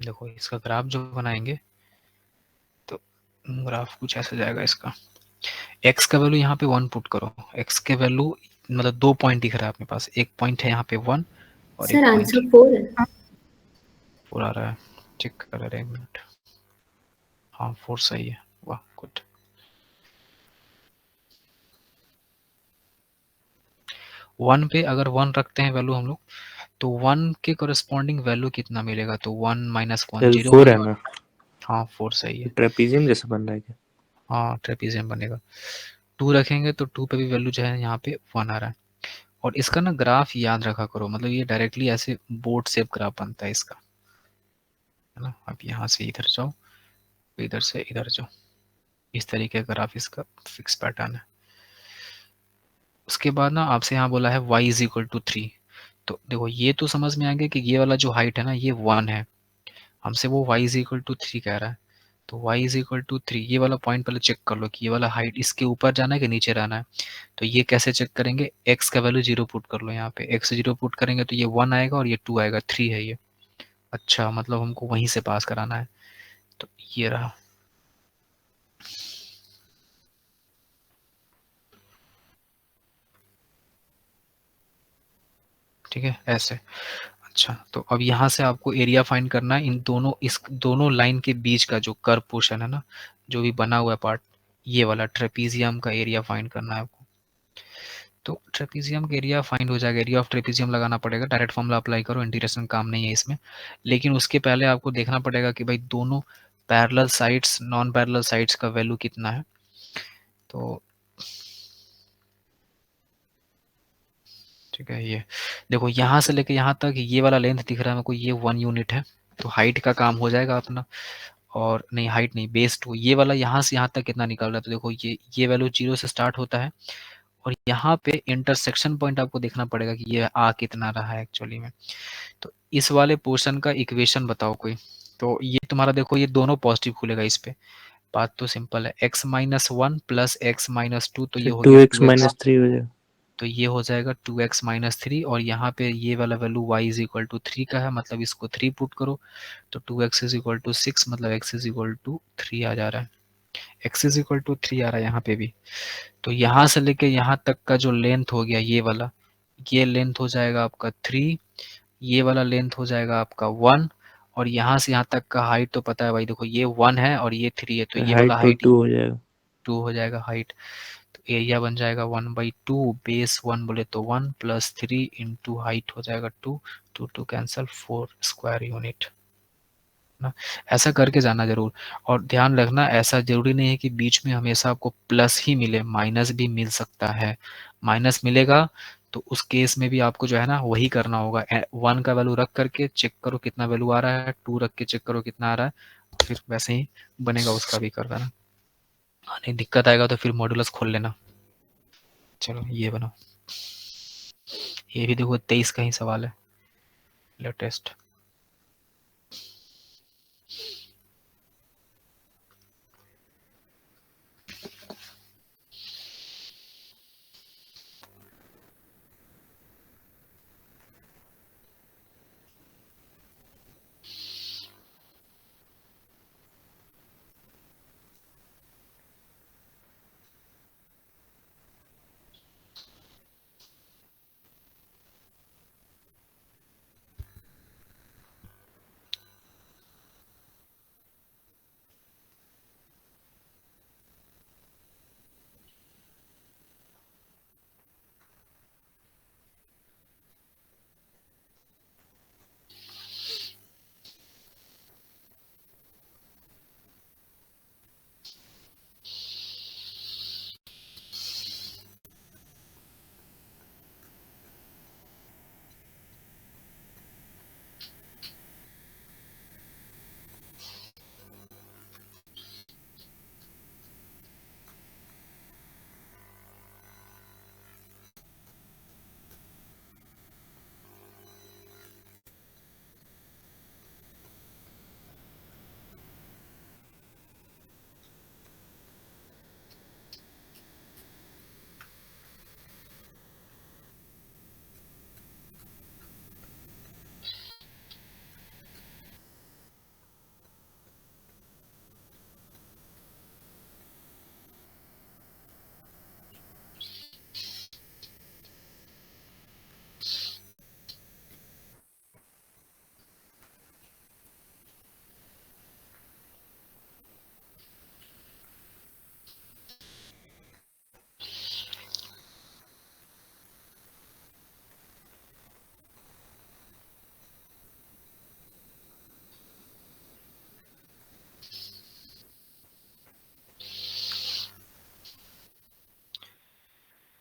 देखो इसका ग्राफ जो बनाएंगे तो ग्राफ कुछ ऐसा जाएगा इसका। x का वैल्यू यहाँ पे 1 पुट करो। x के वैल्यू मतलब 2 पॉइंट दिख रहा है अपने पास, एक पॉइंट है यहाँ पे 1 और एक सर पॉइंट आंसर 4 है। 4 आ रहा है। चेक कर रहे हैं, 1 मिनट। हाँ 4 सही है, वाह गुड। 1 पे अगर 1 रखते हैं वैल्यू हम लोग, तो 1 के कोरिस्पॉन्डिंग वैल्यू कितना मिलेगा, तो 1 माइनस 1 सर 0 4 है मिलेगा। ना, हाँ 4 सही है। ट्रेपीजियम जैसा बन रहा है क्या? हाँ ट्रेपीजियम बनेगा। 2 रखेंगे तो 2 पे भी वैल्यू जो है यहाँ पे 1 आ रहा है। और इसका ना ग्राफ याद रखा करो, मतलब ये डायरेक्टली ऐसे बोर्ड शेप ग्राफ बनता है इसका, है ना। अब यहाँ से इधर जाओ, इधर से इधर जाओ, इस तरीके का ग्राफ इसका फिक्स पैटर्न है। उसके बाद ना आपसे यहाँ बोला है y इज इक्वल टू 3। तो देखो ये तो समझ में आ गया कि ये वाला जो हाइट है ना ये 1 है, हमसे वो y इज इक्वल टू 3 कह रहा है। तो y इज इक्वल टू 3, ये वाला पॉइंट पहले चेक कर लो कि ये वाला हाइट इसके ऊपर जाना है कि नीचे रहना है। तो ये कैसे चेक करेंगे, x का वैल्यू 0 पुट कर लो यहाँ पे, x 0 पुट करेंगे तो ये 1 आएगा और ये 2 आएगा, 3 है ये। अच्छा मतलब हमको वहीं से पास कराना है, तो ये रहा। ठीक है ऐसे। अच्छा तो अब यहाँ से आपको एरिया फाइंड करना है इन दोनों, इस दोनों लाइन के बीच का जो कर्व पोर्शन है ना, जो भी बना हुआ है पार्ट, ये वाला ट्रेपीजियम का एरिया फाइंड करना है आपको। तो ट्रेपीजियम का एरिया फाइंड हो जाएगा, एरिया ऑफ ट्रेपीजियम लगाना पड़ेगा, डायरेक्ट फॉर्मूला अप्लाई करो, इंटीग्रेशन काम नहीं है इसमें। लेकिन उसके पहले आपको देखना पड़ेगा कि भाई दोनों parallel sides non parallel sides का वैल्यू कितना है। तो ठीक है, ये देखो यहाँ से लेके यहाँ तक ये वाला लेंथ दिख रहा है मेरे को, ये 1 यूनिट है। तो हाइट का काम हो जाएगा अपना, और नहीं हाइट नहीं, बेस 2, ये वाला यहाँ से यहाँ तक कितना निकल रहा है। तो देखो ये वैल्यू 0 से स्टार्ट होता है, और यहाँ पे इंटरसेक्शन पॉइंट आपको देखना पड़ेगा कि ये आ कितना रहा है एक्चुअली में। तो इस वाले पोर्शन का इक्वेशन बताओ कोई। तो ये तुम्हारा देखो ये दोनों पॉजिटिव खुलेगा इस पे, बात तो सिंपल है। x minus 1 plus x minus 2, तो ये हो गया 2x 2x। माइनस 3 हो जाएगा। तो ये हो जाएगा 2x माइनस 3, और यहाँ पे ये वाला value y is equal to 3 का है, मतलब इसको 3 पुट करो। तो 2x इज इक्वल टू 6, मतलब x इज इक्वल टू 3 आ जा रहा है। x इज इक्वल टू 3 आ रहा है यहाँ पे भी। तो यहाँ से लेके यहाँ तक का जो लेंथ हो गया ये वाला, ये लेंथ हो जाएगा आपका 3, ये वाला लेंथ हो जाएगा आपका 1, और यहाँ से यहाँ तक का हाइट तो पता है भाई, देखो ये 1 है और ये 3 है, तो ये वाला हाइट तो हाइट 2 हो जाएगा। 2 हो जाएगा हाइट। तो एरिया बन जाएगा 1/2, बेस 1 बोले तो 1 प्लस 3 इंटू हाइट हो जाएगा 2, 2 कैंसल 4 स्क्वायर यूनिट ना। ऐसा करके जाना जरूर, और ध्यान रखना ऐसा जरूरी नहीं है कि बीच में हमेशा आपको प्लस ही मिले, माइनस भी मिल सकता है। माइनस मिलेगा तो उस केस में भी आपको जो है ना वही करना होगा, 1 का वैल्यू रख करके चेक करो कितना वैल्यू आ रहा है, 2 रख के चेक करो कितना आ रहा है, फिर वैसे ही बनेगा उसका भी कर देना। नहीं दिक्कत आएगा तो फिर मॉड्यूलस खोल लेना। चलो ये बनाओ, ये भी देखो 23 का ही सवाल है, लेटेस्ट।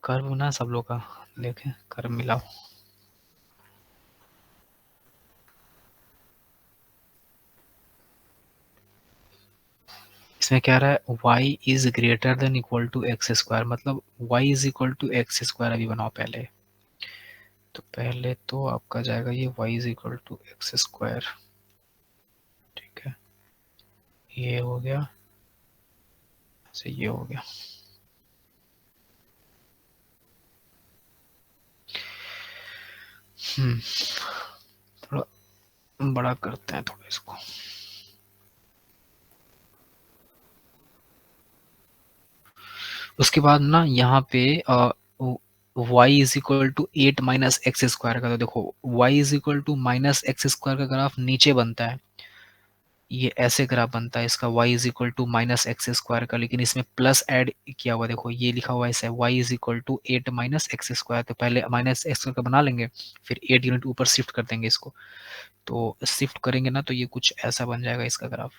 कर्व ना सब लोग का देखें, कर्व मिलाओ। इसमें क्या रहा है, y is greater than equal to x square, मतलब y is equal to x square अभी बनाओ पहले। तो पहले तो आपका जाएगा ये y is equal to x square, ठीक है, ये हो गया, ऐसे ये हो गया। थोड़ा बड़ा करते हैं थोड़ा इसको। उसके बाद ना यहाँ पे y is equal to 8 minus x square का, तो देखो y is equal to minus x square का ग्राफ नीचे बनता है, ये ऐसे ग्राफ बनता है इसका, y is equal to minus x square का, लेकिन इसमें प्लस ऐड किया हुआ, देखो ये लिखा हुआ है ऐसे, y is equal to 8 minus x square, तो पहले माइनस एक्स स्क्वायर का बना लेंगे, फिर 8 यूनिट ऊपर शिफ्ट कर देंगे इसको, तो शिफ्ट करेंगे ना तो ये कुछ ऐसा बन जाएगा इसका ग्राफ,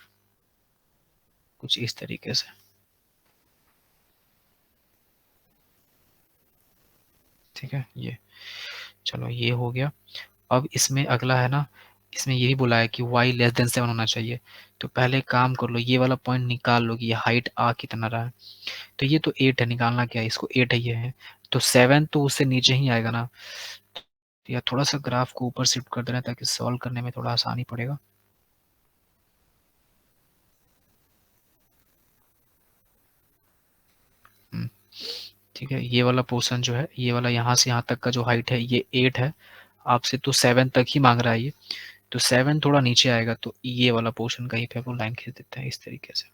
कुछ इस तरीके से, ठीक है। ये चलो ये हो गया। अब इसमें अगला है ना, इसमें यही बोला है कि y लेस देन 7 होना चाहिए, तो पहले काम कर लो, ये वाला पॉइंट निकाल लो कि ये हाइट आ कितना रहा है, तो ये तो 8 है, निकालना क्या है इसको, 8 है ये है, तो 7 तो उससे नीचे ही आएगा ना, या थोड़ा सा ग्राफ को ऊपर शिफ्ट कर देना ताकि सॉल्व करने में थोड़ा आसानी पड़ेगा। ठीक है, ये वाला पोर्शन जो है, ये वाला यहाँ से यहाँ तक का जो हाइट है ये 8 है, आपसे तो 7 तक ही मांग रहा है ये, तो 7 थोड़ा नीचे आएगा, तो ये वाला पोर्शन कहीं पे हम लाइन खींच देते हैं इस तरीके से।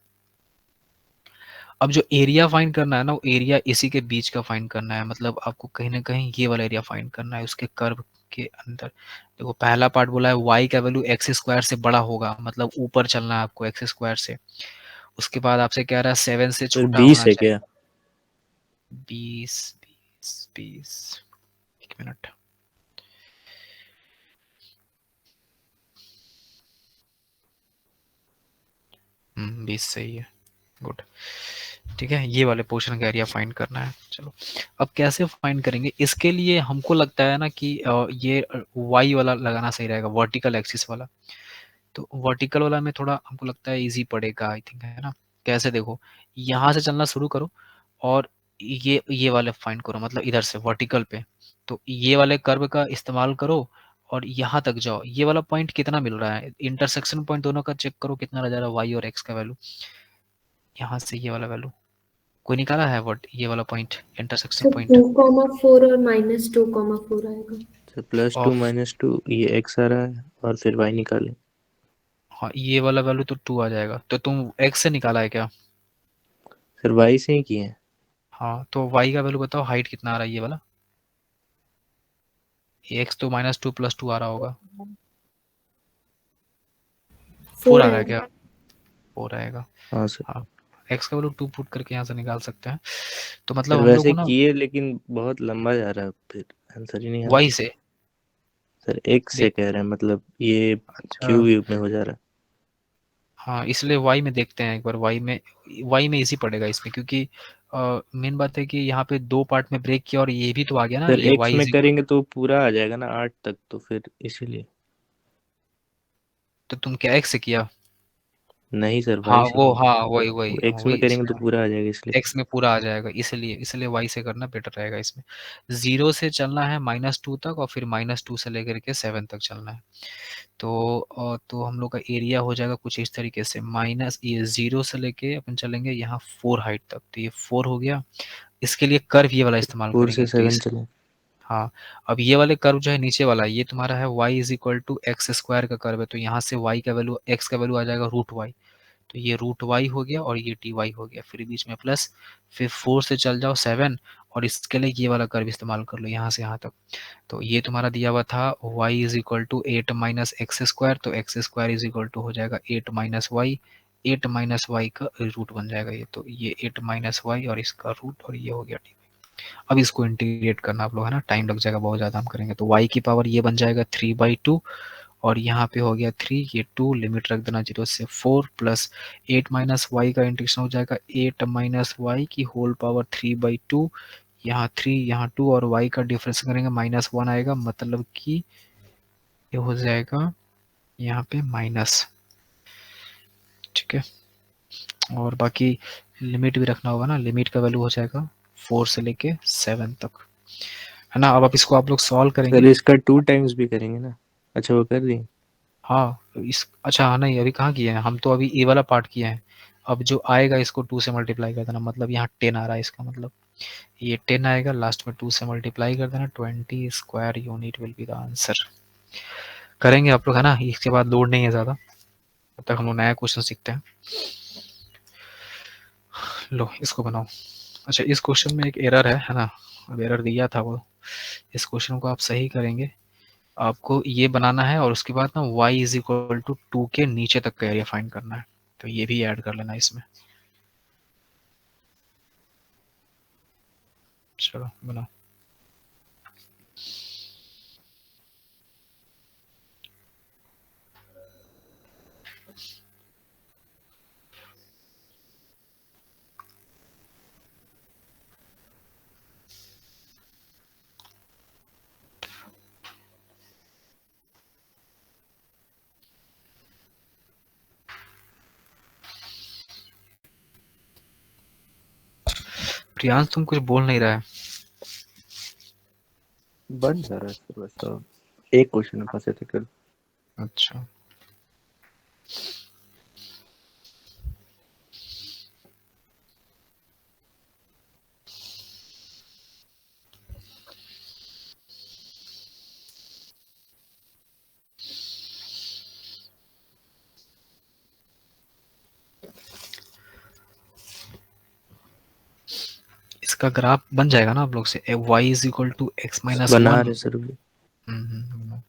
अब जो एरिया फाइंड करना है ना, वो एरिया इसी के बीच का फाइंड करना है, मतलब आपको कहीं ना कहीं ये वाला एरिया फाइंड करना है उसके कर्व के अंदर। देखो पहला पार्ट बोला है y का वैल्यू एक्स स्क्वायर से बड़ा होगा, मतलब ऊपर चलना है आपको एक्स स्क्वायर से, उसके बाद आपसे कह रहा है 7 से फिर छोटा 20 होना है चाहिए। क्या? 20 एक मिनट, हम्म, 20 सही है, गुड, ठीक है। ये वाले पोर्शन का एरिया फाइंड करना है। चलो अब कैसे फाइंड करेंगे, इसके लिए हमको लगता है ना कि ये y वाला लगाना सही रहेगा, वर्टिकल एक्सिस वाला, तो वर्टिकल वाला में थोड़ा हमको लगता है इजी पड़ेगा आई थिंक, है ना। कैसे, देखो यहाँ से चलना शुरू करो और ये वाले फाइंड करो, मतलब इधर से वर्टिकल पे, तो ये वाले कर्व का इस्तेमाल करो और यहाँ तक जाओ, ये वाला पॉइंट कितना मिल रहा है, इंटरसेक्शन पॉइंट दोनों का चेक करो कितना रह जा रहा है y और x का वैल्यू, यहाँ से ये वाला वैल्यू कोई निकाला है, व्हाट ये वाला पॉइंट इंटरसेक्शन तो पॉइंट, 2,4 और -2,4 आएगा। तो +2 -2 ये x आ रहा है और फिर y निकालें। हाँ ये वाला वैल्यू तो 2 आ जाएगा, तो तुम x से निकाला है क्या? फिर y से ही किए हैं। हाँ तो y का वैल्यू बताओ, हाइट कितना आ रहा है ये वाला, x तो -2 + 2 आ रहा होगा, 4 आ रहा है क्या, 4 आएगा, हाँ सर। हाँ x का वैल्यू 2 पुट करके यहाँ से निकाल सकते हैं, तो सर मतलब हम लोग वैसे को ना किए लेकिन बहुत लंबा जा रहा है, फिर आंसर ही नहीं आ y रहा। से, सर x से देख, कह रहे हैं, मतलब ये अच्छा क्यूब में हो जा रहा है। हाँ, इसलिए y में देखते हैं एक बार, y में इजी पड़ेगा इसमें, क्योंकि मेन बात है कि यहाँ पे 2 पार्ट में ब्रेक किया और ये भी तो आ गया ना, सर ये x y में इज इक्वल, करेंगे तो पूरा आ जाएगा ना 8 तक, तो फिर इसीलिए। तो तुम क्या x से किया? नहीं सर, हाँ y से वो, किए। हाँ वही वो वही x में वही करेंगे तो पूरा आ जाएगा इसलिए। एक्स में पूरा आ जाएगा, इसलिए इसलिए वाई से करना बेटर रहेगा इसमें। 0 से चलना है -2 तक और फिर -2 से लेकर के 7 तक चलना है, तो हम लोग का एरिया हो जाएगा कुछ इस तरीके से, माइनस ये 0 से लेके अपन चलेंगे यहाँ 4 हाइट तक, तो ये 4 हो गया। इसके लिए कर्व ये वाला इस्तेमाल 4 से करेंगे, तो 7 इस, चले। हाँ अब ये वाले कर्व जो है नीचे वाला, ये तुम्हारा है y is equal to x square का कर्व है, तो यहाँ से y का वैल्यू, x का वैल्यू आ जाएगा √y, तो ये √y हो गया और ये dy हो गया, फिर बीच में प्लस, फिर 4 से चल जाओ 7 और इसके लिए ये वाला कर्व इस्तेमाल कर लो यहाँ से यहाँ तक, तो ये तुम्हारा दिया हुआ था y is equal to 8 minus x square, तो X square is equal to हो जाएगा 8 माइनस वाई, 8 माइनस वाई का रूट बन जाएगा ये, तो ये 8 माइनस वाई और इसका रूट, और ये हो गया dy। अब इसको इंटीग्रेट करना आप लोग, है ना, टाइम लग जाएगा बहुत ज़्यादा हम करेंगे, तो y की पावर ये बन जाएगा 3/2 और यहाँ पे हो गया 3, ये 2 लिमिट रख देना 0 से 4 प्लस 8 माइनस वाई का इंटीग्रेशन हो जाएगा 8 माइनस वाई की होल पावर 3/2, यहाँ 3 यहाँ 2 और y का डिफरेंस करेंगे -1 आएगा, मतलब कि ये हो जाएगा यहाँ पे माइनस। ठीक है, और बाकी लिमिट भी रखना होगा ना, लिमिट का वैल्यू हो जाएगा 4 से लेके 7 तक, है ना। अब आप इसको आप लोग सॉल्व सर करेंगे। इसका 2 टाइम्स भी करेंगे ना? अच्छा वो कर दिए। हाँ इस अच्छा हाँ नहीं अभी कहाँ किए हैं हम, तो अभी ए वाला पार्ट किए हैं। अब जो आएगा इसको 2 से मल्टीप्लाई कर देना, मतलब यहाँ 10 आ रहा है, इसका मतलब ये 10 आएगा, लास्ट में 2 से मल्टीप्लाई कर देना, 20 square unit will be the answer. करेंगे आप लोग, है ना, इसके बाद लोड नहीं है ज़्यादा, तब तक हम लोग नया क्वेश्चन सीखते हैं। लो इसको बनाओ। अच्छा इस क्वेश्चन में एक एरर है ना, अब एरर दिया था वो, इस क्वेश्चन को आप सही करेंगे। आपको ये बनाना है और उसके बाद ना y इज इक्वल टू 2 के नीचे तक का एरिया फाइंड करना है, तो ये भी ऐड कर लेना इसमें। चलो बनाओ। प्रियांश तुम कुछ बोल नहीं रहा है। बन जा रहा है सर वैसा, एक क्वेश्चन में फंसे थे कल। अच्छा इसका ग्राफ बन जाएगा ना आप लोग से, y is equal to x minus बना 1। रहे सर भी। बनाओ।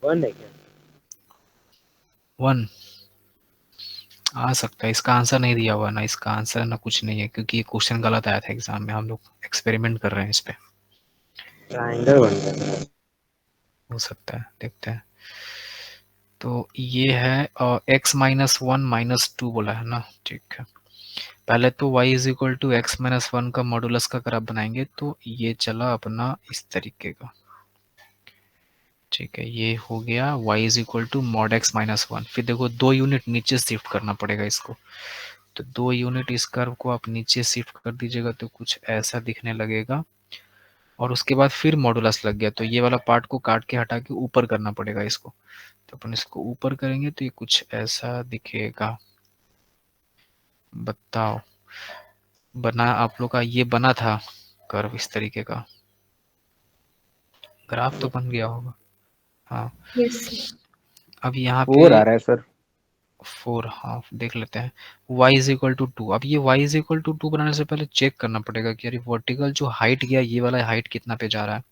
वन है क्या? 1 आ सकता है, इसका आंसर नहीं दिया हुआ ना, इसका आंसर ना कुछ नहीं है, क्योंकि ये क्वेश्चन गलत आया था एग्जाम में, हम लोग एक्सपेरिमेंट कर रहे हैं इस पे। ट्रायंगल बन रहा है। हो सकता है, देखते हैं। तो ये है x माइनस 1 माइनस 2 बोला है ना, ठीक है। पहले तो y is equal to x minus 1 का मॉडुलस का ग्राफ बनाएंगे, तो ये चला अपना इस तरीके का, ठीक है। ये हो गया y is equal to mod x minus 1। फिर देखो 2 यूनिट नीचे शिफ्ट करना पड़ेगा इसको, तो 2 यूनिट इस कर्व को आप नीचे शिफ्ट कर दीजिएगा तो कुछ ऐसा दिखने लगेगा, और उसके बाद फिर मॉडुलस लग गया, तो ये वाला पार्ट को काट के हटा के ऊपर करना पड़ेगा इसको, तो अपन इसको ऊपर करेंगे तो ये कुछ ऐसा दिखेगा। बताओ, बना आप लोग का, ये बना था कर्व इस तरीके का, ग्राफ तो बन गया होगा। हाँ यस। अब यहाँ फोर आ पे रहा है सर। 4, हाँ देख लेते हैं। y इज इक्वल टू 2, अब ये y इज इक्वल टू 2 बनाने से पहले चेक करना पड़ेगा कि अरे वर्टिकल जो हाइट गया ये वाला हाइट कितना पे जा रहा है।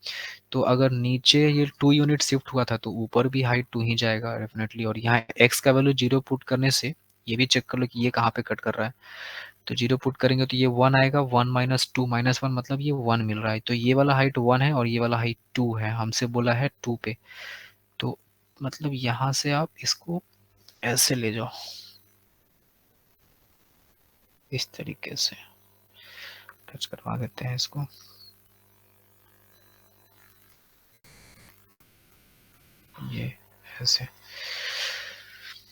तो अगर नीचे ये 2 यूनिट शिफ्ट हुआ था तो ऊपर भी हाइट 2 ही जाएगा डेफिनेटली, और यहाँ x का वैल्यू 0 पुट करने से ये भी चेक कर लो कि ये कहाँ पे कट कर रहा है, तो 0 पुट करेंगे तो ये 1 आएगा, 1 माइनस 2 माइनस 1 मतलब ये 1 मिल रहा है, तो ये वाला हाइट 1 है और ये वाला हाइट 2 है, हमसे बोला है 2 पे, तो मतलब यहाँ से आप इसको ऐसे ले जाओ इस तरीके से, टच करवा देते हैं इसको। ये ऐसे,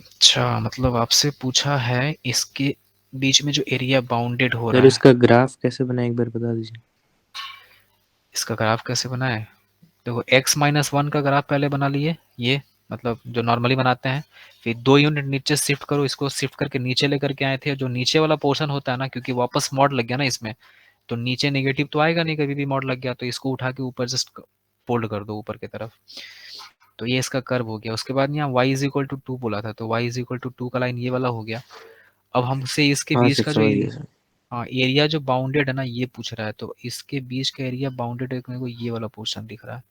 अच्छा मतलब आपसे पूछा है इसके बीच में जो एरिया बाउंडेड हो सर रहा है, इसका ग्राफ कैसे बनाए एक बार बता दीजिए। इसका ग्राफ कैसे बनाए। देखो x माइनस 1 का ग्राफ पहले बना लिए, ये मतलब जो नॉर्मली बनाते हैं, फिर 2 यूनिट नीचे शिफ्ट करो, इसको शिफ्ट करके नीचे लेकर के आए थे, जो नीचे वाला पोर्शन होता है ना, क्योंकि वापस मॉड लग गया ना इसमें, तो नीचे नेगेटिव तो आएगा नहीं, कभी भी मॉड लग गया तो इसको उठा के ऊपर जस्ट फोल्ड कर दो ऊपर की तरफ, तो ये इसका कर्व हो गया। उसके बाद यहाँ y इज इक्वल टू 2 बोला था, तो y इज इक्वल टू 2 का लाइन ये वाला हो गया। अब हमसे इसके हाँ बीच सर का जो समझ एरिया, गया सर। हाँ एरिया जो बाउंडेड है ना ये पूछ रहा है, तो इसके बीच का एरिया बाउंडेड है, मेरे को ये वाला पोर्शन दिख रहा है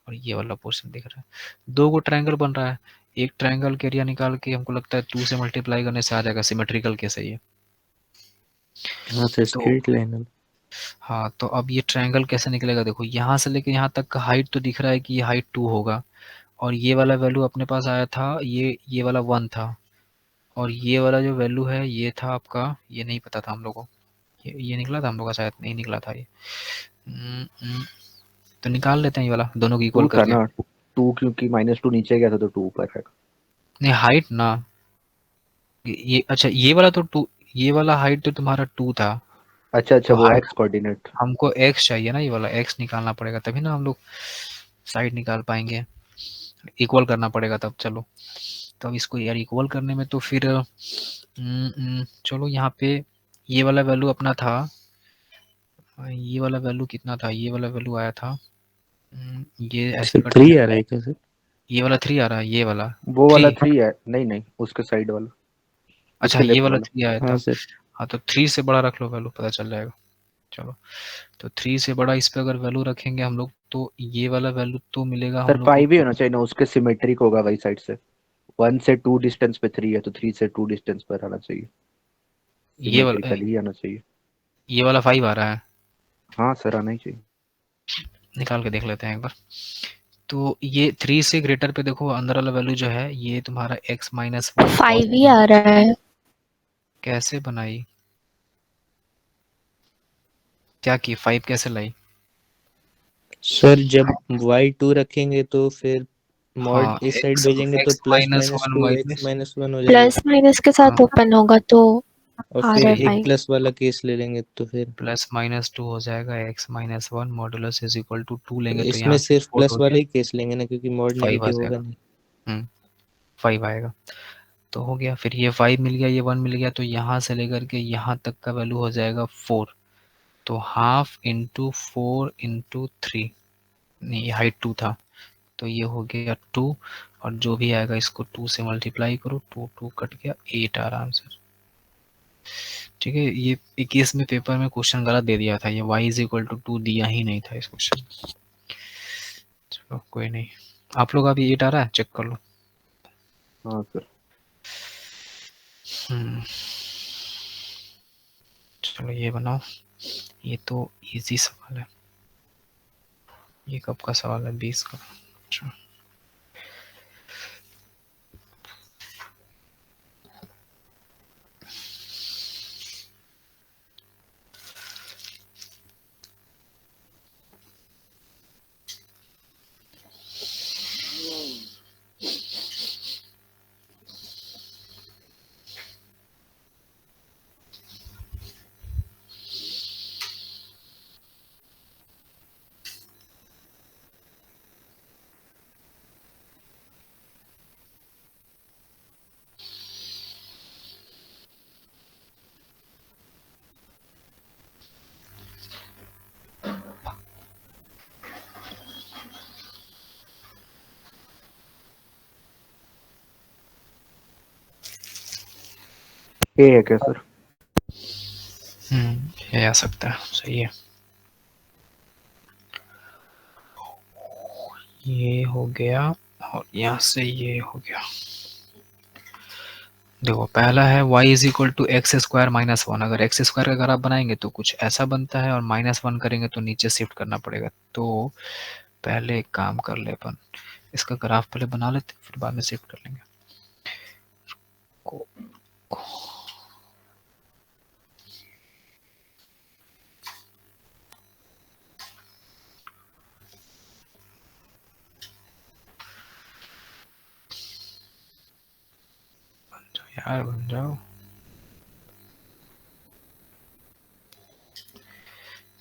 और ये वाला पोर्शन दिख रहा है। 2 को ट्रायंगल बन रहा है, एक ट्रायंगल के एरिया निकाल के हमको लगता है 2 से मल्टीप्लाई करने से आ जाएगा, सिमेट्रिकल केस है ये। हाँ सर तो स्ट्रेट लाइन है। हाँ, तो अब ये ट्रायंगल कैसे निकलेगा, देखो यहाँ से लेके यहाँ तक का हाइट तो दिख रहा है कि ये हाइट 2 होगा, और ये वाला वैल्यू अपने पास आया था, ये वाला 1 था, और ये वाला जो वैल्यू है ये था आपका, ये नहीं पता था हम लोगों को, ये निकला था हम लोग का, शायद नहीं निकला था ये। तो निकाल लेते हैं ये वाला दोनों को इक्वल 2 था करके। ना, 2 क्योंकि -2 नीचे गया था तो 2 ऊपर है। नहीं हाइट ना, ये अच्छा ये वाला तो 2, ये वाला हाइट तो तुम्हारा 2 था, अच्छा तो वो हाइट एक्स कोऑर्डिनेट। हमको x चाहिए ना, ये वाला x निकालना पड़ेगा, तभी ना हम लोग साइड निकाल पाएंगे, इक्वल करना पड़ेगा तब। चलो तो अब इसको यार इक्वल करने में तो फिर चलो यहाँ पे ये वाला वैल्यू अपना था, ये वाला वैल्यू कितना था, ये वाला वैल्यू आया था, ये ऐसे सर कट 3 आ जाएगा, रहा है क्या सर? ये वाला 3 आ रहा है, ये वाला वो वाला 3, 3 है, नहीं नहीं उसके साइड वाला, अच्छा उसके ये लेफ्ट वाला वाला। 3 आया हाँ था। सर। हाँ तो 3 से बड़ा रख लो वैल्यू, पता चल जाएगा। चलो तो 3 से बड़ा इस पे अगर वैल्यू रखेंगे हम लोग, तो ये वाला वैल्यू तो मिलेगा हम सर लोग 5 ही को। होना चाहिए ना, उसके सिमेट्रिक होगा वही साइड से। 1 से 2 डिस्टेंस पे 3 है तो 3 से 2 डिस्टेंस पर आना चाहिए, ये वाला सिमेट्रिकली आना चाहिए। ये वाला 5 आ रहा है, हाँ सर आना ही चाहिए। निकाल के देख लेते हैं एक बार। तो ये 3 से ग्रेटर पे देखो, अंदर वाला वैल्यू जो है ये तुम्हारा x माइनस 1 5 ही आ रहा है। कैसे बनाई, क्या की 5 कैसे लाई? सर जब y2 रखेंगे तो फिर मॉड हाँ इस साइड x भेजेंगे तो x plus minus minus 1 to x minus, minus one हो जाएगा। प्लस माइनस के हाँ साथ ओपन होगा तो और आ फिर रहा है एक 5। प्लस वाला केस ले लेंगे तो फिर प्लस माइनस 2 हो जाएगा, x minus 1 modulus is equal to 2 तो लेंगे तो इसमें यहाँ से सिर्फ 4 प्लस हो वाला गया, ही केस लेंगे ना, क्योंकि मॉड 5 आ नेगेटिव होगा जाएगा। नहीं। 5 आएगा, तो हो गया। फिर ये 5 मिल गया, ये 1 मिल गया, तो यहाँ से लेकर के यहाँ तक का वैल्यू हो जाएगा 4, तो हाफ इंटू 4 इंटू 3, नहीं हाइट 2 था, तो ये हो गया 2, और जो भी आएगा इसको 2 से मल्टीप्लाई करो, 2 2 कट गया 8 आराम से। ठीक है, ये 21 में पेपर में क्वेश्चन गलत दे दिया था, ये y इज इक्वल टू 2 दिया ही नहीं था इस क्वेश्चन। चलो कोई नहीं, आप लोग अभी 8 आ रहा है, चेक कर लो। हाँ सर। चलो ये बनाओ, ये तो इजी सवाल है, ये कब का सवाल है, 20 का। अच्छा ए है क्या सर? ये आ सकता है, सही है। ये हो गया, और यहाँ से ये हो गया। देखो पहला है y is equal to x square minus 1, अगर एक्स स्क्वायर अगर आप बनाएंगे तो कुछ ऐसा बनता है, और -1 करेंगे तो नीचे शिफ्ट करना पड़ेगा। तो पहले एक काम कर ले अपन, इसका ग्राफ पहले बना लेते फिर बाद में शिफ्ट कर लेंगे। यार बन जाओ,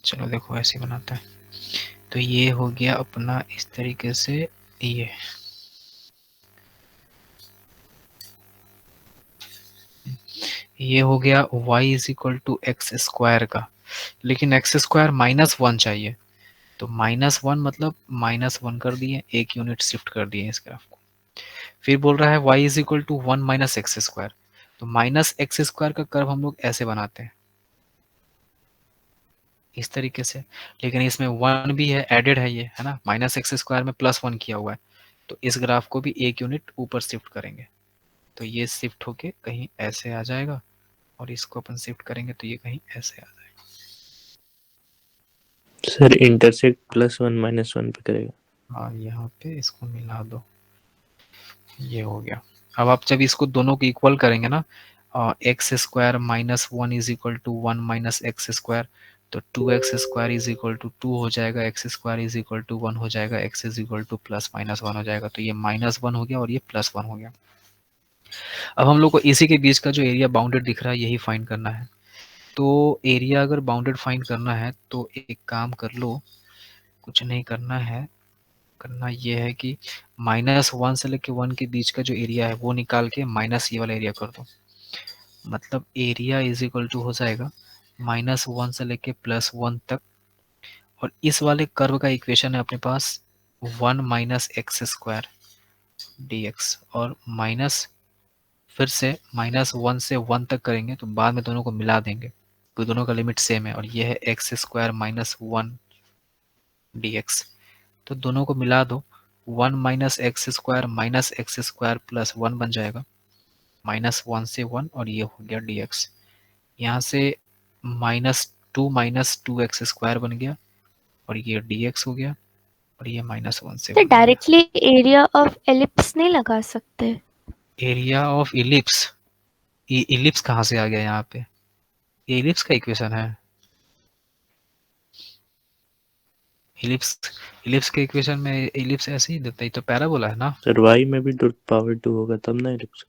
चलो देखो ऐसे बनाता है। तो ये हो गया अपना इस तरीके से, ये ये हो गया y is equal to x square का, लेकिन एक्स स्क्वायर -1 चाहिए, तो -1 मतलब -1 कर दिए, एक यूनिट शिफ्ट कर दिए इस ग्राफ को। फिर बोल रहा है y is equal to 1 minus x square, तो माइनस एक्स स्क्वायर का कर्व हम लोग ऐसे बनाते हैं, इस तरीके से, लेकिन इसमें 1 भी है, एडेड है ये, है ना, माइनस एक्स स्क्वायर में +1 किया हुआ है, तो इस ग्राफ को भी एक यूनिट ऊपर शिफ्ट करेंगे, तो ये शिफ्ट होके कहीं ऐसे आ जाएगा, और इसको अपन शिफ्ट करेंगे तो ये कहीं ऐसे आ जाएगा। सर इंटरसेक्ट +1 - 1 पे करेगा। हाँ, यहाँ पे इसको मिला दो, ये हो गया। अब आप जब इसको दोनों को इक्वल करेंगे ना, x square -1 is equal to 1 minus x square, तो 2x square is equal to 2 हो जाएगा, x square is equal to 1 हो जाएगा, एक्स इज इक्वल टू +-1 हो जाएगा, तो ये -1 हो गया और ये +1 हो गया। अब हम लोग को इसी के बीच का जो एरिया बाउंडेड दिख रहा है यही फाइंड करना है। तो एरिया अगर बाउंडेड फाइंड करना है तो एक काम कर लो, कुछ नहीं करना है, करना ये है कि -1 से लेके 1 के बीच का जो एरिया है वो निकाल के माइनस ये वाला एरिया कर दो, मतलब एरिया इज इक्वल टू हो जाएगा -1 से लेके +1 तक, और इस वाले कर्व का इक्वेशन है अपने पास 1 माइनस एक्स स्क्वायर dx, और माइनस फिर से -1 से 1 तक करेंगे तो बाद में दोनों को मिला देंगे, तो दोनों का लिमिट सेम है, और ये है एक्स स्क्वायर -1 dx, तो दोनों को मिला दो, 1 माइनस एक्स स्क्वायर प्लस 1 बन जाएगा, -1 से 1, और ये हो गया dx। यहाँ से -2 माइनस 2x स्क्वायर बन गया, और ये dx हो गया, और ये -1 से 1 तो हो गया। डायरेक्टली एरिया ऑफ एलिप्स नहीं लगा सकते? एरिया ऑफ इलिप्स, इलिप्स कहाँ से आ गया यहाँ पे? ये इलिप्स का इक्वेशन है, इलिप्स, इलिप्स के इक्वेशन में इलिप्स ऐसे ही देता है, ये तो पैराबोला है ना। सर y में भी √2 होगा तब ना इलिप्स।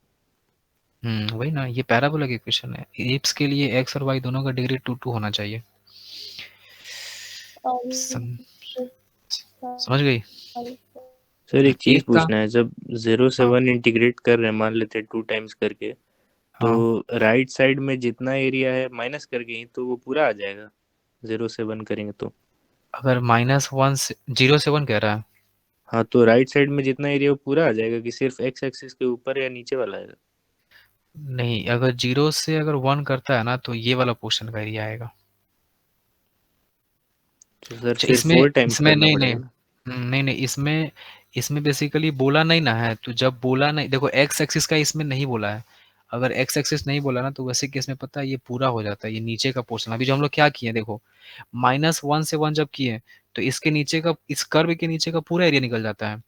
वही ना, ये पैराबोला का इक्वेशन है, इलिप्स के लिए एक्स और वाई दोनों का डिग्री 2 होना चाहिए। समझ गई? सर एक चीज एक का, पूछना है, जब 0 से हाँ 1 इंटीग्रेट कर रहे हैं, मान लेते हैं 2 टाइम्स करके, तो हाँ, राइट साइड में जितना एरिया है माइनस करके ही तो वो पूरा आ जाएगा, 0 से 1 करेंगे तो। अगर -1 से 0 से 1 कह रहा है, हाँ, तो राइट साइड में जितना एरिया वो पूरा आ जाएगा कि सिर्फ एक्स एक्सिस के ऊपर या नीचे वाला आएगा? नहीं, अगर 0 से अगर 1 करता है ना तो ये वाला पोर्शन का एरिया आएगा। तो सर अच्छा, फिर इसमें 4 टाइम्स इसमें करना नहीं नहीं, पड़ेगा ना। नहीं नहीं, इसमें इसमें बेसिकली बोला नहीं ना है, तो जब बोला नहीं, देखो एक्स एक्सिस का इसमें नहीं बोला है, अगर एक्स एक्सिस नहीं बोला ना तो वैसे केस में पता है ये पूरा हो जाता है, ये नीचे का पोर्शन। अभी जो हम लोग क्या किए, देखो -1 से 1 जब किए तो इसके नीचे का, इस कर्व के नीचे का पूरा एरिया निकल जाता है,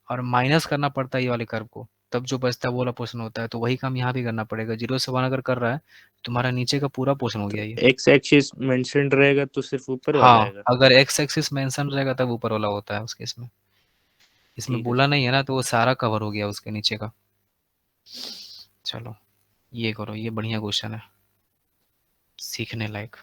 और माइनस करना पड़ता है ये वाले कर्व को, तब जो बचता है वो वाला पोर्शन होता है, तो वही काम यहाँ भी करना पड़ेगा। 0 से 1 अगर कर रहा है, तुम्हारा नीचे का पूरा पोर्शन हो तो गया ये। एक्स एक्सिस मेंशन रहेगा तो सिर्फ ऊपर वाला हाँ, आएगा। अगर एक्स एक्सिस मेंशन रहेगा तब ऊपर वाला होता है उस केस में, इसमें ठीक है बोला सर। नहीं है ना तो वो सारा कवर हो गया उसके नीचे का। चलो, ये करो, ये बढ़िया क्वेश्चन है, सीखने लायक।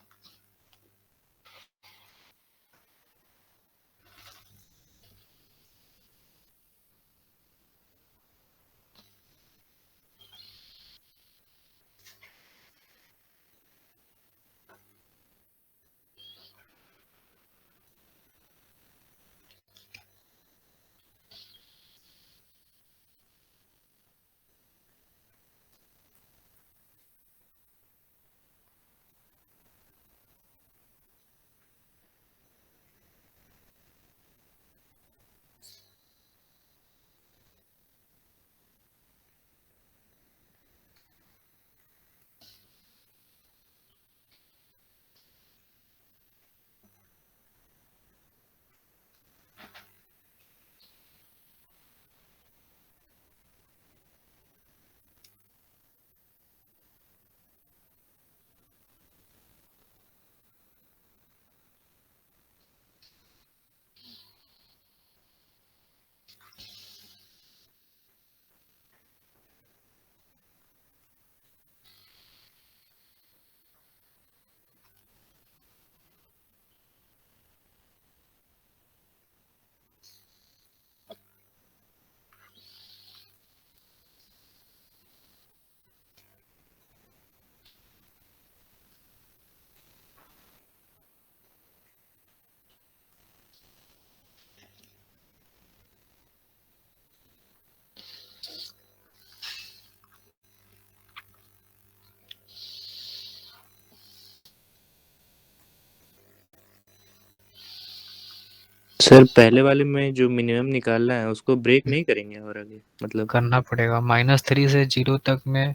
सर पहले वाले में जो मिनिमम निकालना है उसको ब्रेक नहीं करेंगे और आगे मतलब करना पड़ेगा -3 से 0 तक में।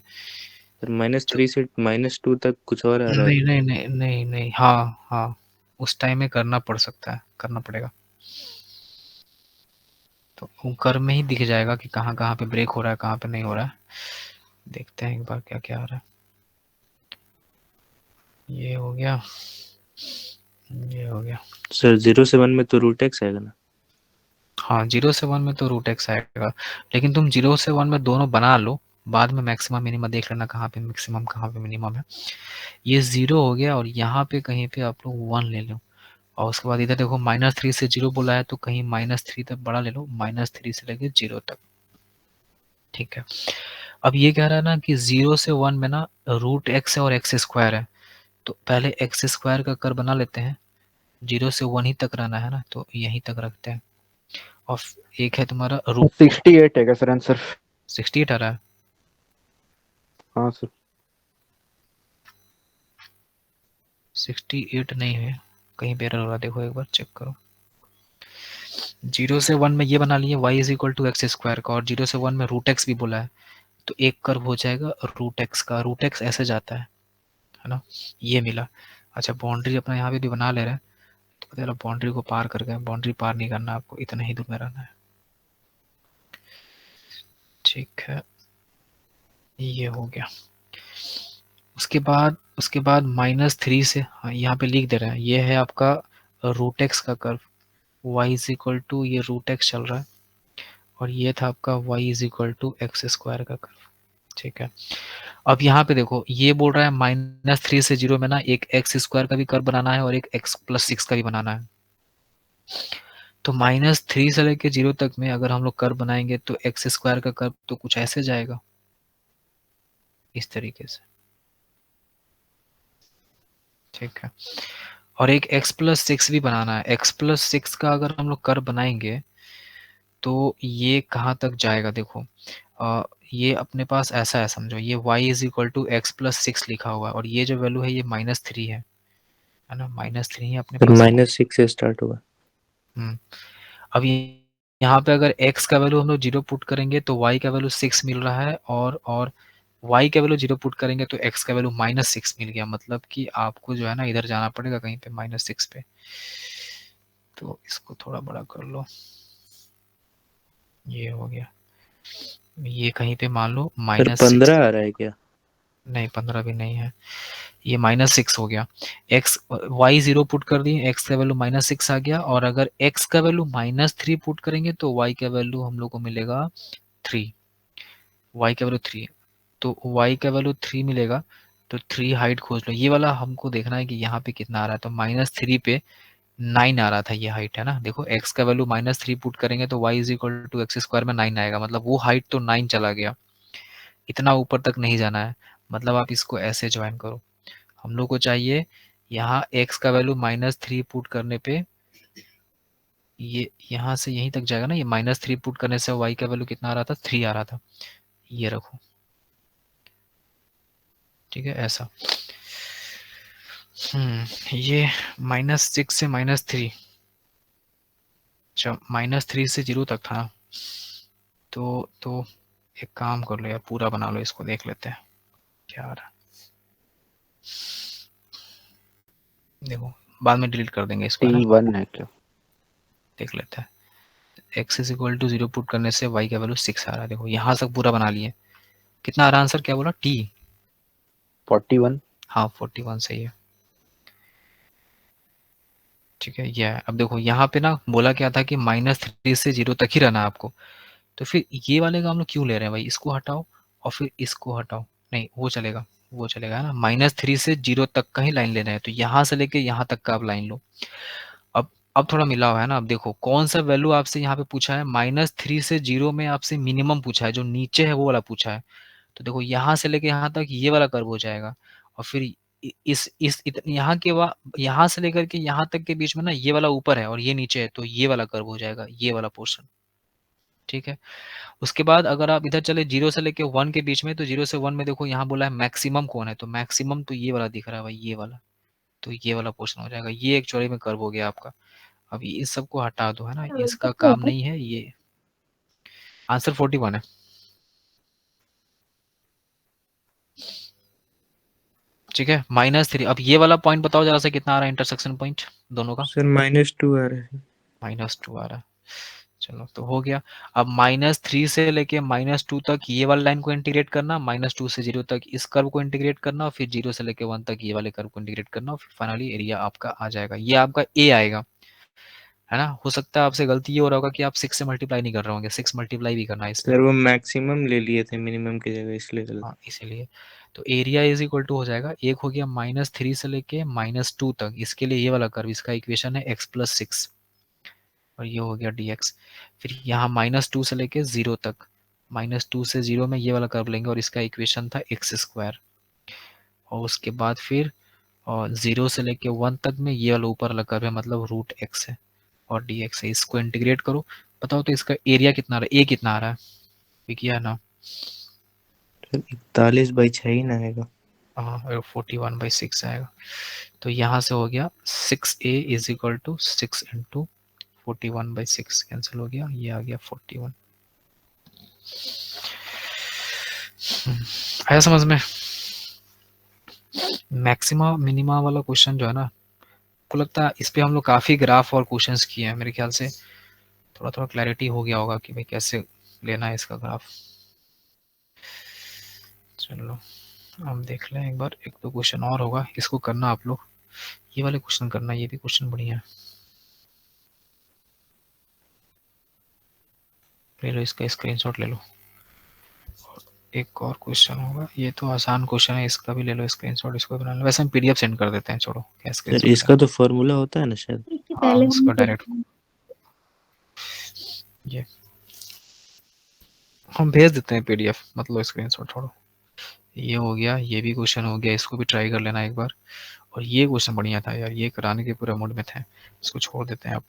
-3 से -2 तक कुछ और आ रहा है। नहीं नहीं नहीं नहीं नहीं, हाँ हाँ, उस टाइम में करना पड़ सकता है, करना पड़ेगा। तो वो कर्व में ही दिख जाएगा कि कहाँ कहाँ पे ब्रेक हो रहा है, कहाँ पे नहीं हो रहा है। देखते हैं एक बार क्या क्या आ रहा है। ये हो गया, ये हो गया। सर 0 से 1 में तो रूट एक्स आएगा ना। हाँ 0 से 1 में तो रूट एक्स आएगा, लेकिन तुम 0 से 1 में दोनों बना लो, बाद में मैक्सिमम मिनिमम देख लेना कहाँ पे मैक्सिमम कहाँ पे मिनिमम है। ये 0 हो गया और यहाँ पे कहीं पे आप लोग 1 ले लो, और उसके बाद इधर देखो -3 से 0 बोला है तो कहीं -3 तक बड़ा ले लो, -3 से लेके 0 तक। ठीक है, अब ये कह रहा है ना कि 0 से 1 में ना रूट एक्स है और एक्स स्क्वायर है, तो पहले एक्स स्क्वायर का कर्व बना लेते हैं। 0 से 1 ही तक रहना है ना, तो यहीं तक रखते हैं। और एक है तुम्हारा रूट 68 है क्या सर आंसर? 68 आ रहा है। हाँ सर। 68 नहीं है, कहीं पे एरर हो रहा है, देखो एक बार चेक करो। 0 से 1 में ये बना लिए y is equal to x square का, और 0 से 1 में रूट एक्स भी बोला है, तो एक कर्व हो जाएगा रूट एक्स का। रूट एक्स ऐसे जाता है ना, ये मिला। अच्छा बाउंड्री अपना यहाँ पे भी बना ले रहे हैं, तो पता चला बाउंड्री को पार कर गए। बाउंड्री पार नहीं करना आपको, इतना ही दूर में रहना है। ठीक है, ये हो गया। उसके बाद -3 से, हाँ यहाँ पे लिख दे रहे हैं, ये है आपका रूट एक्स का curve. y is equal to ये रूट एक्स चल रहा है, और ये था आपका y is equal to x square का कर्व। ठीक है, अब यहाँ पे देखो ये बोल रहा है -3 से 0 में ना एक एक्स स्क्वायर का भी कर्व बनाना है और एक x + 6 का भी बनाना है। तो -3 से लेके 0 तक में अगर हम लोग कर्व बनाएंगे तो एक्स स्क्वायर का कर्व तो कुछ ऐसे जाएगा, इस तरीके से। ठीक है, और एक x + 6 भी बनाना है। x + 6 का अगर हम लोग कर्व बनाएंगे तो ये कहाँ तक जाएगा, देखो ये अपने पास ऐसा है, समझो ये y is equal to x + 6 लिखा हुआ है, और ये जो वैल्यू है ये -3 है ना, -3 है अपने सर पास। -6 से स्टार्ट होगा। अब यहाँ पे अगर x का वैल्यू हम लोग 0 पुट करेंगे तो y का वैल्यू 6 मिल रहा है, और y का वैल्यू 0 पुट करेंगे तो x का वैल्यू -6 मिल गया। मतलब कि आपको जो है ना इधर जाना पड़ेगा कहीं पे -6 पे। तो इसको थोड़ा बड़ा कर लो, ये हो गया। ये कहीं पे मान लो सर -6, 15 आ रहा है क्या? नहीं 15 भी नहीं है, ये -6 हो गया। x y 0 पुट कर दिए, x का वैल्यू -6 आ गया, और अगर x का वैल्यू -3 पुट करेंगे तो y का वैल्यू हम लोग को मिलेगा 3। y का वैल्यू 3, तो y का वैल्यू 3 मिलेगा। तो 3 हाइट खोज लो, ये वाला हमको देखना है कि यहाँ पे कितना आ रहा है। तो -3 पे 9 आ रहा था, ये हाइट है ना। देखो x का वैल्यू -3 पुट करेंगे तो y is equal to x square में 9 आएगा, मतलब वो हाइट तो 9 चला गया, इतना ऊपर तक नहीं जाना है। मतलब आप इसको ऐसे ज्वाइन करो, हम लोग को चाहिए यहाँ x का वैल्यू -3 पुट करने पे ये यहाँ से यहीं तक जाएगा ना। ये -3 पुट करने से y का वैल्यू कितना आ रहा था, 3 आ रहा था। ये रखो, ठीक है ऐसा। ये -6 से -3, अच्छा -3 से 0 तक था। तो एक काम कर लो यार, पूरा बना लो इसको, देख लेते हैं क्या आ रहा है। देखो बाद में डिलीट कर देंगे इसको, है ना। T1 है क्या? देख लेते हैं, x is equal to 0 put करने से y का वैल्यू 6 आ रहा है। देखो यहाँ तक पूरा बना लिए। कितना आ रहा आंसर, क्या बोला, t? 41। हाँ 41 सही है। ठीक है, ये है। अब देखो यहाँ पे ना बोला क्या था कि -3 से 0 तक ही रहना है आपको, तो फिर ये वाले का हम लोग क्यों ले रहे हैं भाई। इसको हटाओ और फिर इसको हटाओ, नहीं वो चलेगा, वो चलेगा, है ना। -3 से 0 तक का ही लाइन ले रहे हैं, तो यहाँ से लेके यहाँ तक का आप लाइन लो। अब थोड़ा मिला हुआ है ना। अब देखो कौन सा वैल्यू आपसे यहाँ पे पूछा है, -3 से 0 में आपसे मिनिमम पूछा है, जो नीचे है वो वाला पूछा है। तो देखो यहाँ से लेके यहाँ तक ये वाला कर्व हो जाएगा, और फिर यहाँ के यहाँ से लेकर के यहाँ तक के बीच में ना ये वाला ऊपर है और ये नीचे है, तो ये वाला कर्व हो जाएगा, ये वाला पोर्शन। ठीक है, उसके बाद अगर आप इधर चले 0 से लेके 1 के बीच में, तो 0 से 1 में देखो यहाँ बोला है मैक्सिमम कौन है, तो मैक्सिमम तो ये वाला दिख रहा है भाई, ये वाला। तो ये वाला पोर्शन हो जाएगा, ये एक चौड़े में कर्व हो गया आपका। अब इस सब को हटा दो, है ना, इसका काम नहीं है ये। आंसर 41 है। ठीक है, -3। अब ये वाला पॉइंट बताओ जरा से कितना आ रहा है इंटरसेक्शन पॉइंट दोनों का? सर -2 आ रहा है। -2 आ रहा है। चलो तो हो गया। अब -3 से लेके -2 तक ये वाली लाइन को इंटीग्रेट करना, -2 से 0 तक इस कर्व को इंटीग्रेट करना, और फिर 0 से लेके 1 तक ये वाले कर्व को इंटीग्रेट करना, और फिर फाइनली एरिया आपका आ जाएगा। ये आपका ए आएगा, है ना। हो सकता है आपसे गलती ये हो रहा होगा कि आप 6 से मल्टीप्लाई नहीं कर रहे होंगे, 6 मल्टीप्लाई भी करना है इसमें। सर वो मैक्सिमम ले लिए थे मिनिमम की जगह, इसलिए गलत। हाँ, इसीलिए तो एरिया इज इक्वल टू हो जाएगा, एक हो गया -3 से लेके -2 तक, इसके लिए ये वाला कर्व, इसका इक्वेशन है x + 6, और ये हो गया dx। फिर यहाँ -2 से लेके 0 तक, -2 से 0 में ये वाला कर्व लेंगे, और इसका इक्वेशन था x²। और उसके बाद फिर 0 से लेके 1 तक में ये वाला ऊपर वाला कर्व है, मतलब √x है, और dx है। इसको इंटीग्रेट करो, बताओ तो इसका एरिया कितना आ रहा है, ए कितना आ रहा है, ये किया है ना। सर 41/6 ही ना आएगा। हाँ, 41/6 आएगा। तो यहाँ से हो गया 6a is equal to 6 into 41/6 cancel हो गया, ये आ गया 41। आया समझ में? मैक्सिमा मिनिमा वाला क्वेश्चन जो है ना, को लगता है इस पे हम लोग काफ़ी ग्राफ और क्वेश्चंस किए हैं, मेरे ख्याल से थोड़ा थोड़ा क्लैरिटी हो गया होगा कि भाई कैसे लेना है इसका ग्राफ। चलो हम देख लें एक बार, एक दो क्वेश्चन और होगा, इसको करना आप लोग, ये वाले क्वेश्चन करना, ये भी क्वेश्चन बढ़िया है। ले लो इसका स्क्रीनशॉट ले लो। एक और क्वेश्चन होगा, ये तो आसान क्वेश्चन है, इसका भी ले लो स्क्रीनशॉट, इसको बना लो। वैसे हम पीडीएफ सेंड कर देते हैं, छोड़ो क्या सर स्क्रीनशॉट। इसका तो फॉर्मूला होता है ना शायद। हाँ, इसका डायरेक्ट ये हम भेज देते हैं पीडीएफ, मतलब स्क्रीनशॉट छोड़ो। ये हो गया, ये भी क्वेश्चन हो गया, इसको भी ट्राई कर लेना एक बार। और ये क्वेश्चन बढ़िया था यार, ये कराने के पूरे मूड में थे, इसको छोड़ देते हैं अब,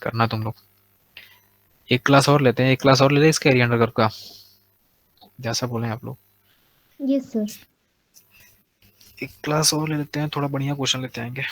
करना तुम लोग। एक क्लास और लेते हैं, एक क्लास और ले लें इसके एरिया अंडर कर्व का, जैसा बोले आप लोग। Yes sir. एक क्लास और ले लेते हैं, थोड़ा बढ़िया क्वेश्चन लेते आएंगे।